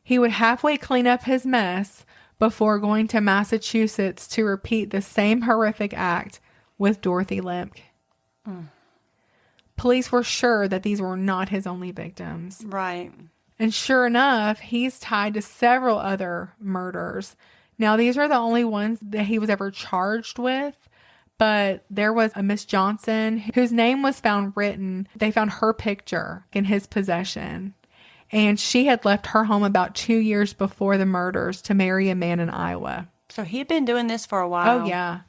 He would halfway clean up his mess before going to Massachusetts to repeat the same horrific act with Dorothy Lemke. Police were sure that these were not his only victims. Right. And sure enough, he's tied to several other murders. Now, these are the only ones that he was ever charged with, But there was a Miss Johnson whose name was found written. They found her picture in his possession. And she had left her home about 2 years before the murders to marry a man in Iowa. So he had been doing this for a while. Oh, yeah.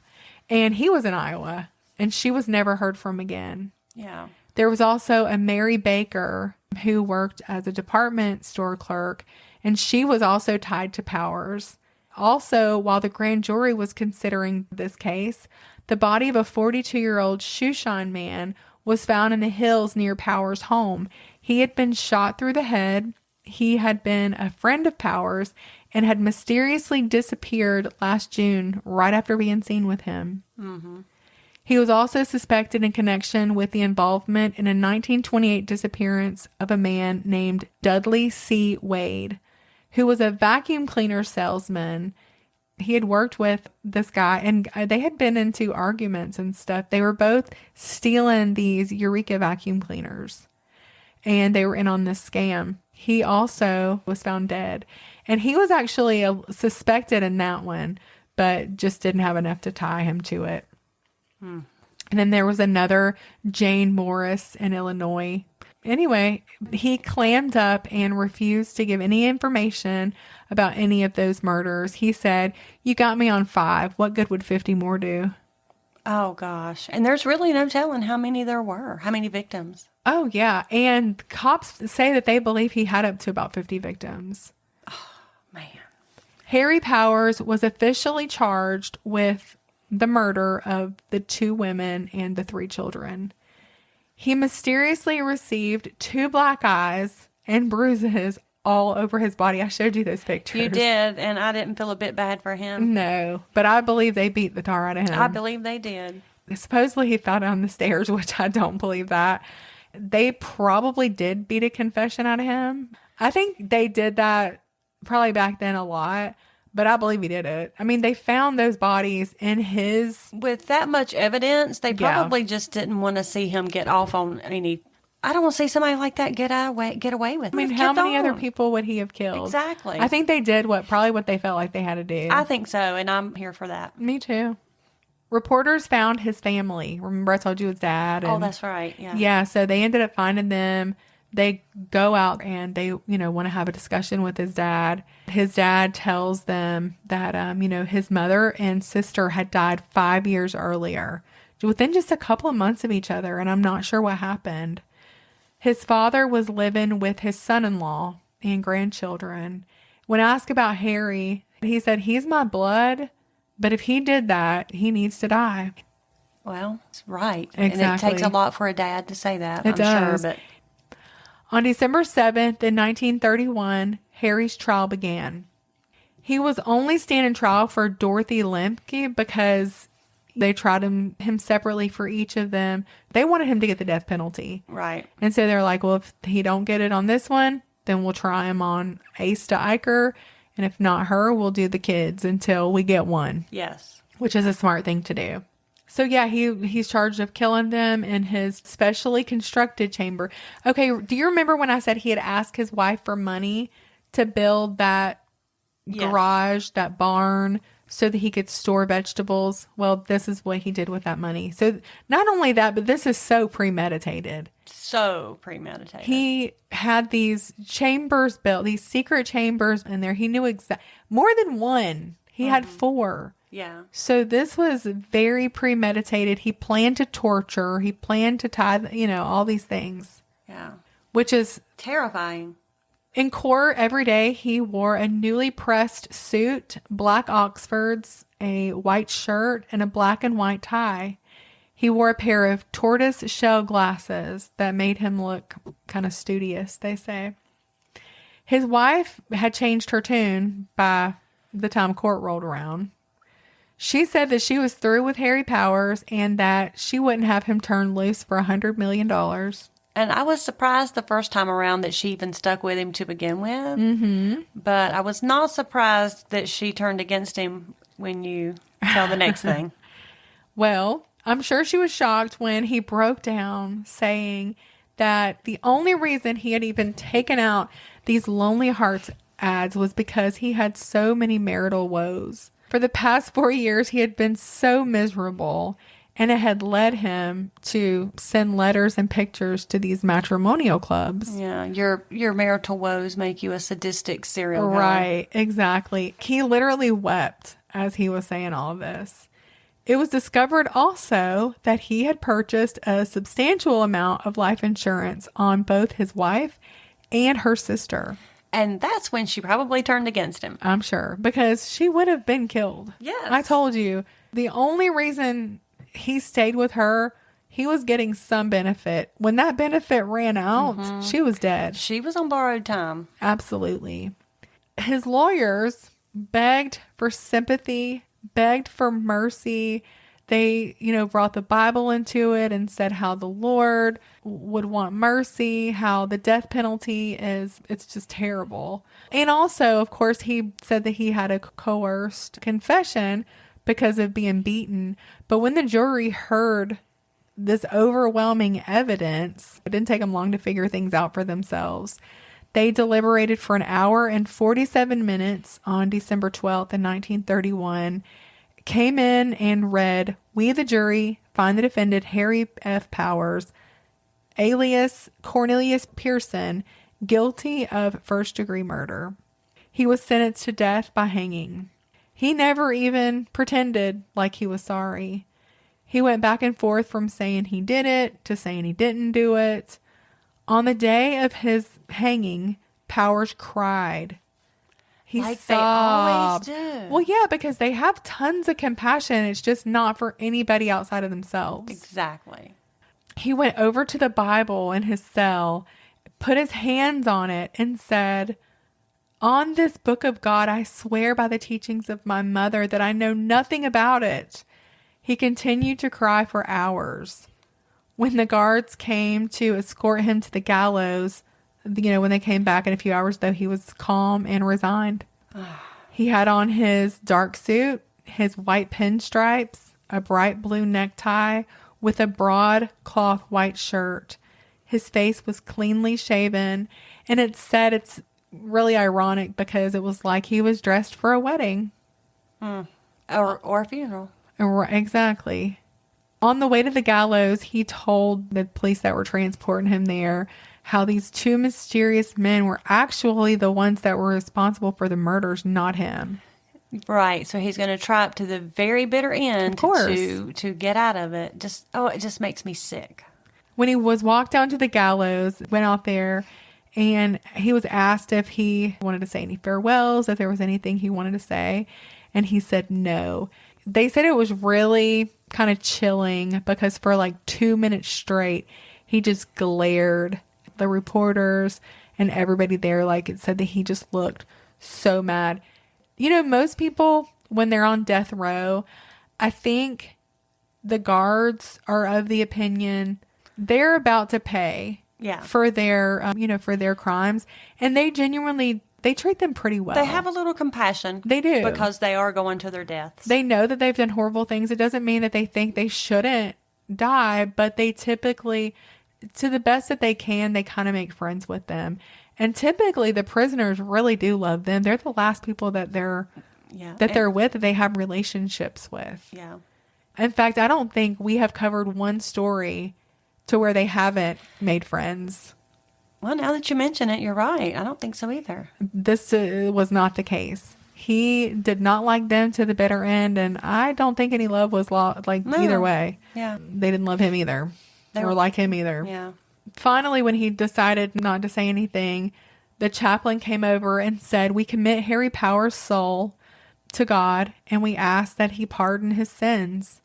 And he was in Iowa. And she was never heard from again. Yeah. There was also a Mary Baker who worked as a department store clerk. And she was also tied to Powers. Also, while the grand jury was considering this case, the body of a 42-year-old shoeshine man was found in the hills near Powers' home. He had been shot through the head. He had been a friend of Powers and had mysteriously disappeared last June right after being seen with him. Mm-hmm. He was also suspected in connection with the involvement in a 1928 disappearance of a man named Dudley C. Wade, who was a vacuum cleaner salesman. He had worked with this guy, and they had been into arguments and stuff. They were both stealing these Eureka vacuum cleaners, and they were in on this scam. He also was found dead, and he was actually suspected in that one, but just didn't have enough to tie him to it. And then there was another Jane Morris in Illinois. Anyway, he clammed up and refused to give any information about any of those murders. He said, "You got me on 5. What good would 50 more do?" Oh, gosh. And there's really no telling how many there were, how many victims. Oh, yeah. And cops say that they believe he had up to about 50 victims. Oh, man. Harry Powers was officially charged with the murder of the 2 women and the 3 children. He mysteriously received 2 black eyes and bruises all over his body. I showed you those pictures. You did, and I didn't feel a bit bad for him. No, but I believe they beat the tar out of him. I believe they did. Supposedly he fell down the stairs, which I don't believe that. They probably did beat a confession out of him. I think they did that probably back then a lot, but I believe he did it. I mean, they found those bodies in his... With that much evidence, they probably just didn't want to see him get off on any... I don't want to see somebody like that get away with it. I mean, how many other people would he have killed? Exactly. I think they did probably what they felt like they had to do. I think so, and I'm here for that. Me too. Reporters found his family. Remember I told you his dad? Oh, that's right. Yeah. Yeah, so they ended up finding them. They go out and they, want to have a discussion with his dad. His dad tells them that, his mother and sister had died 5 years earlier, within just a couple of months of each other, and I'm not sure what happened. His father was living with his son-in-law and grandchildren. When asked about Harry, he said, "He's my blood, but if he did that, he needs to die." Well, it's right. Exactly. And it takes a lot for a dad to say that, It I'm does. sure. But on December 7th in 1931, Harry's trial began. He was only standing trial for Dorothy Lemke because they tried him separately for each of them. They wanted him to get the death penalty. right. And so they're like, well, if he don't get it on this one, then we'll try him on Asta Eicher. And if not her, we'll do the kids until we get one, Yes. which is a smart thing to do. So yeah, he's charged of killing them in his specially constructed chamber. Okay, do you remember when I said he had asked his wife for money to build that Yes. garage, that barn, so that he could store vegetables? Well, this is what he did with that money. So not only that, but this is so premeditated. So premeditated. He had these chambers built, these secret chambers in there. He knew more than one. He had 4. Yeah. So this was very premeditated. He planned to torture. He planned to tie, all these things. Yeah. Which is Terrifying. in court every day. He wore a newly pressed suit, black Oxfords, a white shirt, and a black and white tie. He wore a pair of tortoise shell glasses that made him look kind of studious, they say. His wife had changed her tune by the time court rolled around. She said that she was through with Harry Powers and that she wouldn't have him turned loose for $100 million. And I was surprised the first time around that she even stuck with him to begin with. Mm-hmm. But I was not surprised that she turned against him when you tell the next thing. Well, I'm sure she was shocked when he broke down saying that the only reason he had even taken out these Lonely Hearts ads was because he had so many marital woes. For the past 4 years, he had been so miserable, And it had led him to send letters and pictures to these matrimonial clubs. Yeah, your marital woes make you a sadistic serial killer. Right, exactly. He literally wept as he was saying all of this. It was discovered also that he had purchased a substantial amount of life insurance on both his wife and her sister. And that's when she probably turned against him. I'm sure, because she would have been killed. Yes. I told you, the only reason he stayed with her, he was getting some benefit. When that benefit ran out, she was dead. She was on borrowed time. Absolutely. His lawyers begged for sympathy, begged for mercy. They, brought the Bible into it and said how the Lord would want mercy, how the death penalty it's just terrible. And also, of course, he said that he had a coerced confession because of being beaten. But when the jury heard this overwhelming evidence, it didn't take them long to figure things out for themselves. They deliberated for an hour and 47 minutes on December 12th in 1931, came in and read, "We, the jury, find the defendant Harry F. Powers, alias Cornelius Pearson, guilty of first-degree murder. He was sentenced to death by hanging." He never even pretended like he was sorry. He went back and forth from saying he did it to saying he didn't do it. On the day of his hanging, Powers cried. He like sobbed. they always do. Well, yeah, because they have tons of compassion. It's just not for anybody outside of themselves. Exactly. He went over to the Bible in his cell, put his hands on it, and said, "On this book of God, I swear by the teachings of my mother that I know nothing about it." He continued to cry for hours. When the guards came to escort him to the gallows, when they came back in a few hours, though, he was calm and resigned. He had on his dark suit, his white pinstripes, a bright blue necktie with a broad cloth white shirt. His face was cleanly shaven, and it's really ironic because it was like he was dressed for a wedding. Or a funeral. Exactly. On the way to the gallows, he told the police that were transporting him there how these two mysterious men were actually the ones that were responsible for the murders, not him. Right. So he's going to try up to the very bitter end Of course. to get out of it. It just makes me sick. When he was walked down to the gallows, went out there, and he was asked if he wanted to say any farewells, if there was anything he wanted to say, and he said no. They said it was really kind of chilling because for like 2 minutes straight, he just glared at the reporters and everybody there. Like, it said that he just looked so mad. Most people, when they're on death row, I think the guards are of the opinion they're about to pay for their, for their crimes. And they genuinely, they treat them pretty well. They have a little compassion. They do. Because they are going to their deaths. They know that they've done horrible things. It doesn't mean that they think they shouldn't die, but they typically, to the best that they can, they kind of make friends with them. And typically the prisoners really do love them. They're the last people that they're with, that they have relationships with. Yeah. In fact, I don't think we have covered one story to where they haven't made friends. Well, now that you mention it, you're right. I don't think so either. This was not the case. He did not like them to the bitter end, and I don't think any love was either way. Yeah. They didn't love him either, or like him either. Yeah. Finally, when he decided not to say anything, the chaplain came over and said, "We commit Harry Powers' soul to God, and we ask that he pardon his sins."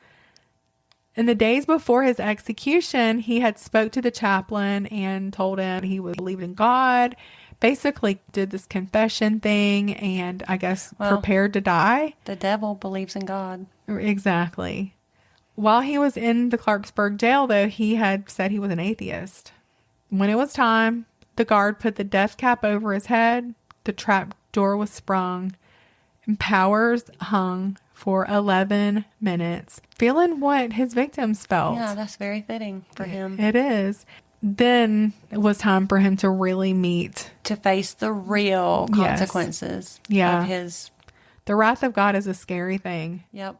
In the days before his execution, he had spoke to the chaplain and told him he would believe in God, basically did this confession thing, and I guess prepared to die. The devil believes in God. Exactly. While he was in the Clarksburg jail, though, he had said he was an atheist. When it was time, the guard put the death cap over his head, the trap door was sprung, and Powers hung for 11 minutes, feeling what his victims felt. Yeah, that's very fitting for him. It is. Then it was time for him to really to face the real consequences of his... The wrath of God is a scary thing. Yep.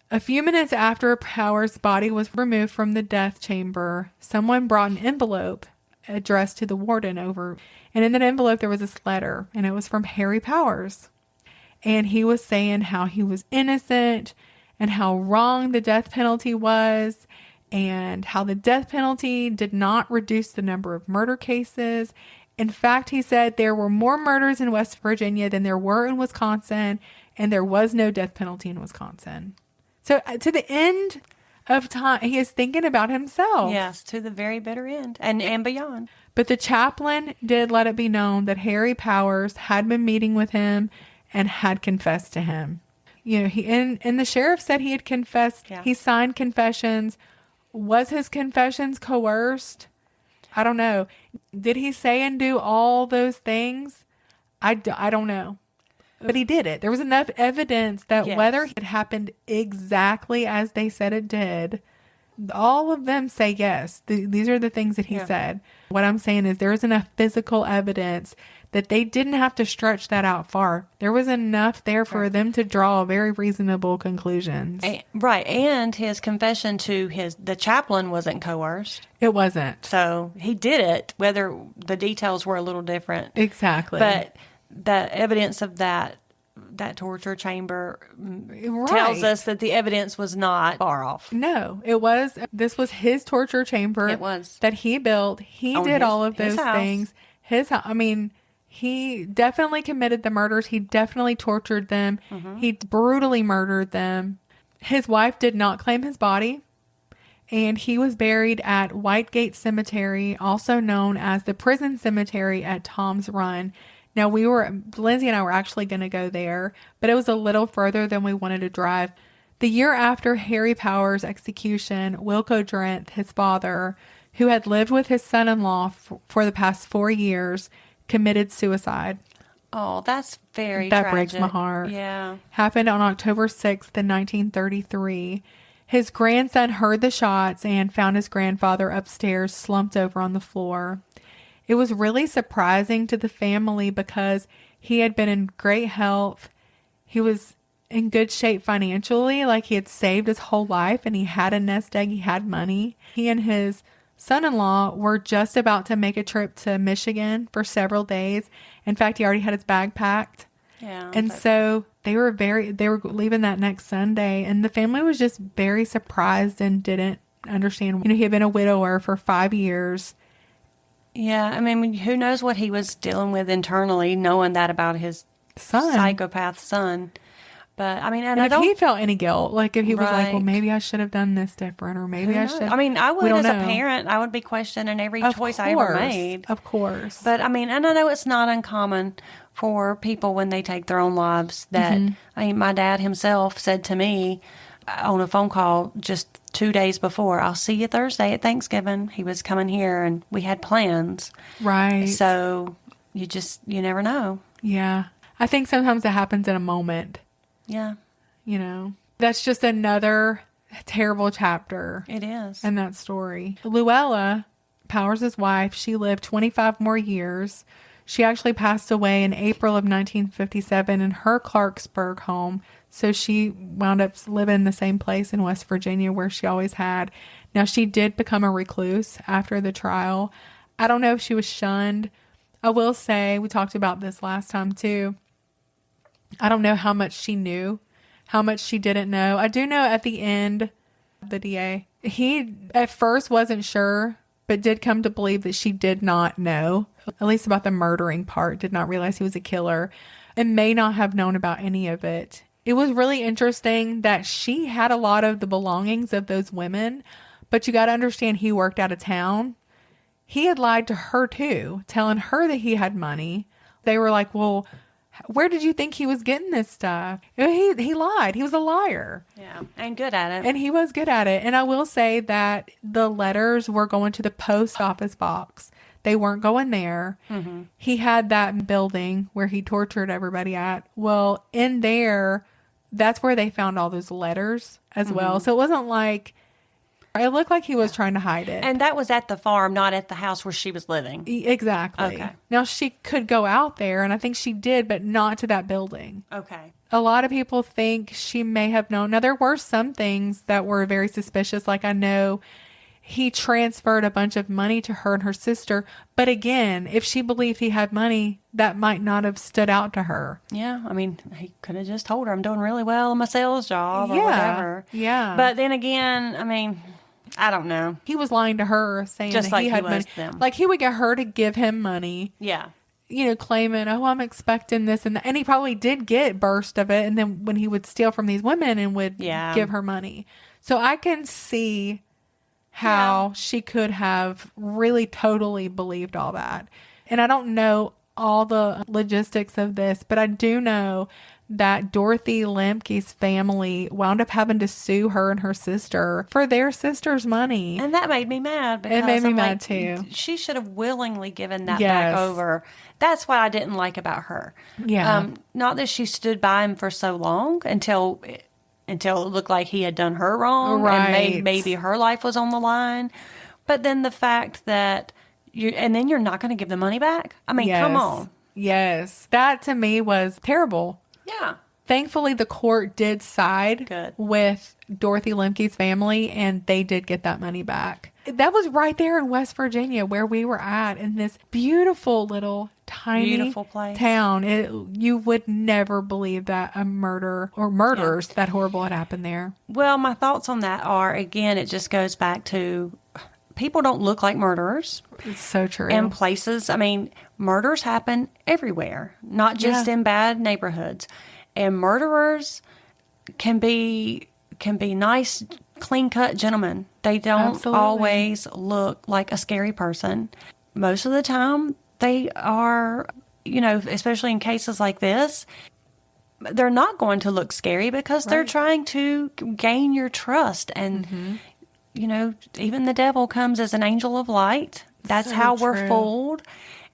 A few minutes after Power's body was removed from the death chamber, someone brought an envelope addressed to the warden over. And in that envelope, there was this letter, and it was from Harry Powers. And he was saying how he was innocent and how wrong the death penalty was, and how the death penalty did not reduce the number of murder cases. In fact, he said there were more murders in West Virginia than there were in Wisconsin, and there was no death penalty in Wisconsin. So to the end of time, he is thinking about himself. Yes, to the very bitter end and beyond. But the chaplain did let it be known that Harry Powers had been meeting with him and had confessed to him. You know, and the sheriff said he had confessed. Yeah. He signed confessions. Was his confessions coerced? I don't know. Did he say and do all those things? I don't know. But he did it. There was enough evidence that Yes. whether it happened exactly as they said it did, all of them say yes. These are the things that he said. What I'm saying is there is enough physical evidence that they didn't have to stretch that out far. There was enough there for them to draw very reasonable conclusions. Right. And his confession to the chaplain wasn't coerced. It wasn't. So he did it, whether the details were a little different. Exactly. But the evidence of that torture chamber tells us that the evidence was not far off. No, this was his torture chamber. It was. That he built. He did all of those things. He definitely committed the murders. He definitely tortured them. Mm-hmm. He brutally murdered them. His wife did not claim his body. And he was buried at Whitegate Cemetery, also known as the Prison Cemetery at Tom's Run. Now, Lindsay and I were actually going to go there, but it was a little further than we wanted to drive. The year after Harry Powers' execution, Wilco Drenth, his father, who had lived with his son-in-law for the past 4 years, committed suicide. Oh, that's very That tragic. breaks my heart. Yeah. Happened on October 6th in 1933. His grandson heard the shots and found his grandfather upstairs slumped over on the floor. It was really surprising to the family because he had been in great health. He was in good shape financially, like he had saved his whole life and he had a nest egg, he had money. He and his son-in-law were just about to make a trip to Michigan for several days. In fact, he already had his bag packed. Yeah. And so they were leaving that next Sunday, and the family was just very surprised and didn't understand. You know, he had been a widower for 5 years. Yeah, I mean, who knows what he was dealing with internally, knowing that about his psychopath son. But I mean, and if he felt any guilt, like if he was like, well, maybe I should have done this different, or maybe I should. I mean, I would as a parent, I would be questioning every choice I ever made. Of course. But I mean, and I know it's not uncommon for people when they take their own lives that, I mean, my dad himself said to me on a phone call just 2 days before, I'll see you Thursday at Thanksgiving. He was coming here and we had plans. Right. So you never know. Yeah. I think sometimes it happens in a moment. Yeah. You know, that's just another terrible chapter. It is. In that story. Luella, Powers' wife, she lived 25 more years. She actually passed away in April of 1957 in her Clarksburg home. So she wound up living in the same place in West Virginia where she always had. Now, she did become a recluse after the trial. I don't know if she was shunned. I will say, we talked about this last time too. I don't know how much she knew, how much she didn't know. I do know at the end, the DA, he at first wasn't sure, but did come to believe that she did not know, at least about the murdering part, did not realize he was a killer, and may not have known about any of it. It was really interesting that she had a lot of the belongings of those women, but you got to understand he worked out of town. He had lied to her too, telling her that he had money. They were like, well, where did you think he was getting this stuff? He lied. He was a liar. Yeah, and good at it. And he was good at it. And I will say that the letters were going to the post office box. They weren't going there. Mm-hmm. He had that building where he tortured everybody at. Well, in there, that's where they found all those letters as well. So it wasn't like It looked like he was trying to hide it. And that was at the farm, not at the house where she was living. Exactly. Okay. Now, she could go out there, and I think she did, but not to that building. Okay. A lot of people think she may have known. Now, there were some things that were very suspicious. Like, I know he transferred a bunch of money to her and her sister. But again, if she believed he had money, that might not have stood out to her. Yeah. I mean, he could have just told her, I'm doing really well in my sales job or whatever. Yeah. But then again, I mean, I don't know. He was lying to her, saying Just that like he had he money. was them. Like, he would get her to give him money. Yeah. Claiming, oh, I'm expecting this and that. And he probably did get burst of it. And then when he would steal from these women and would give her money. So I can see how she could have really totally believed all that. And I don't know all the logistics of this, but I do know that Dorothy Lemke's family wound up having to sue her and her sister for their sister's money. And that made me mad. Because it made me I'm mad like, too. She should have willingly given that back over. That's what I didn't like about her. Yeah. Not that she stood by him for so long until it looked like he had done her wrong. Right. And maybe her life was on the line. But then the fact that then you're not going to give the money back? I mean, come on. Yes. That to me was terrible. Yeah. Thankfully, the court did side with Dorothy Lemke's family, and they did get that money back. That was right there in West Virginia where we were at, in this beautiful little tiny place. Town. You would never believe that a murder or murders that horrible had happened there. Well, my thoughts on that are, again, it just goes back to people don't look like murderers. It's so true. In places, I mean, murders happen everywhere, not just in bad neighborhoods. And murderers can be nice, clean-cut gentlemen. They don't always look like a scary person. Most of the time, they are, especially in cases like this, they're not going to look scary because they're trying to gain your trust. And, even the devil comes as an angel of light. That's how we're fooled.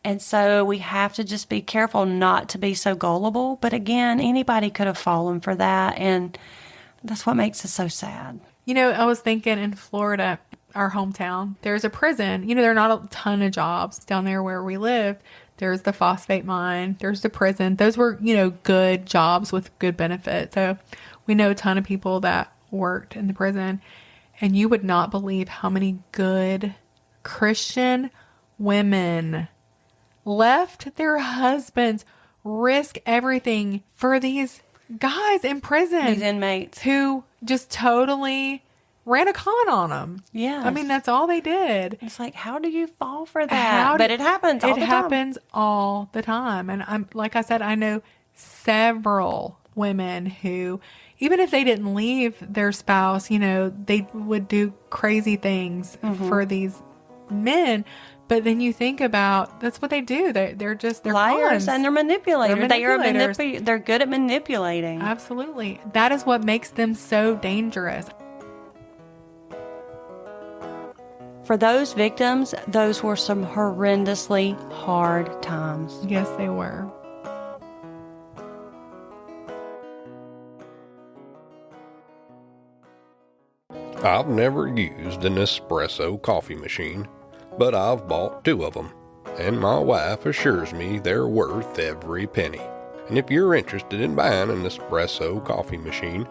And so we have to just be careful not to be so gullible. But again, anybody could have fallen for that. And that's what makes it so sad. I was thinking in Florida, our hometown, there's a prison. There are not a ton of jobs down there where we live. There's the phosphate mine. There's the prison. Those were, good jobs with good benefits. So we know a ton of people that worked in the prison. And you would not believe how many good Christian women left their husbands, risk everything for these guys in prison. These inmates. Who just totally ran a con on them. Yeah. I mean, that's all they did. It's like, how do you fall for that? But it happens all the time. It happens all the time. And like I said, I know several women who, even if they didn't leave their spouse, they would do crazy things for these men. But then you think about, that's what they do. They're liars cons. and they're manipulators. They're They're good at manipulating. Absolutely. That is what makes them so dangerous. For those victims, those were some horrendously hard times. Yes, they were. I've never used an espresso coffee machine, but I've bought 2 of them, and my wife assures me they're worth every penny. And if you're interested in buying an espresso coffee machine,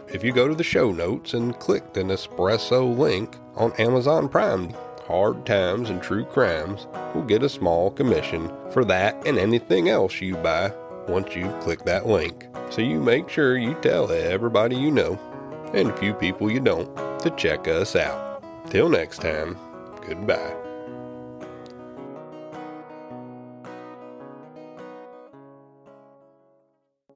if you go to the show notes and click the Nespresso link on Amazon Prime, Hard Times and True Crimes will get a small commission for that and anything else you buy once you've clicked that link. So you make sure you tell everybody you know, and a few people you don't, to check us out. Till next time, goodbye.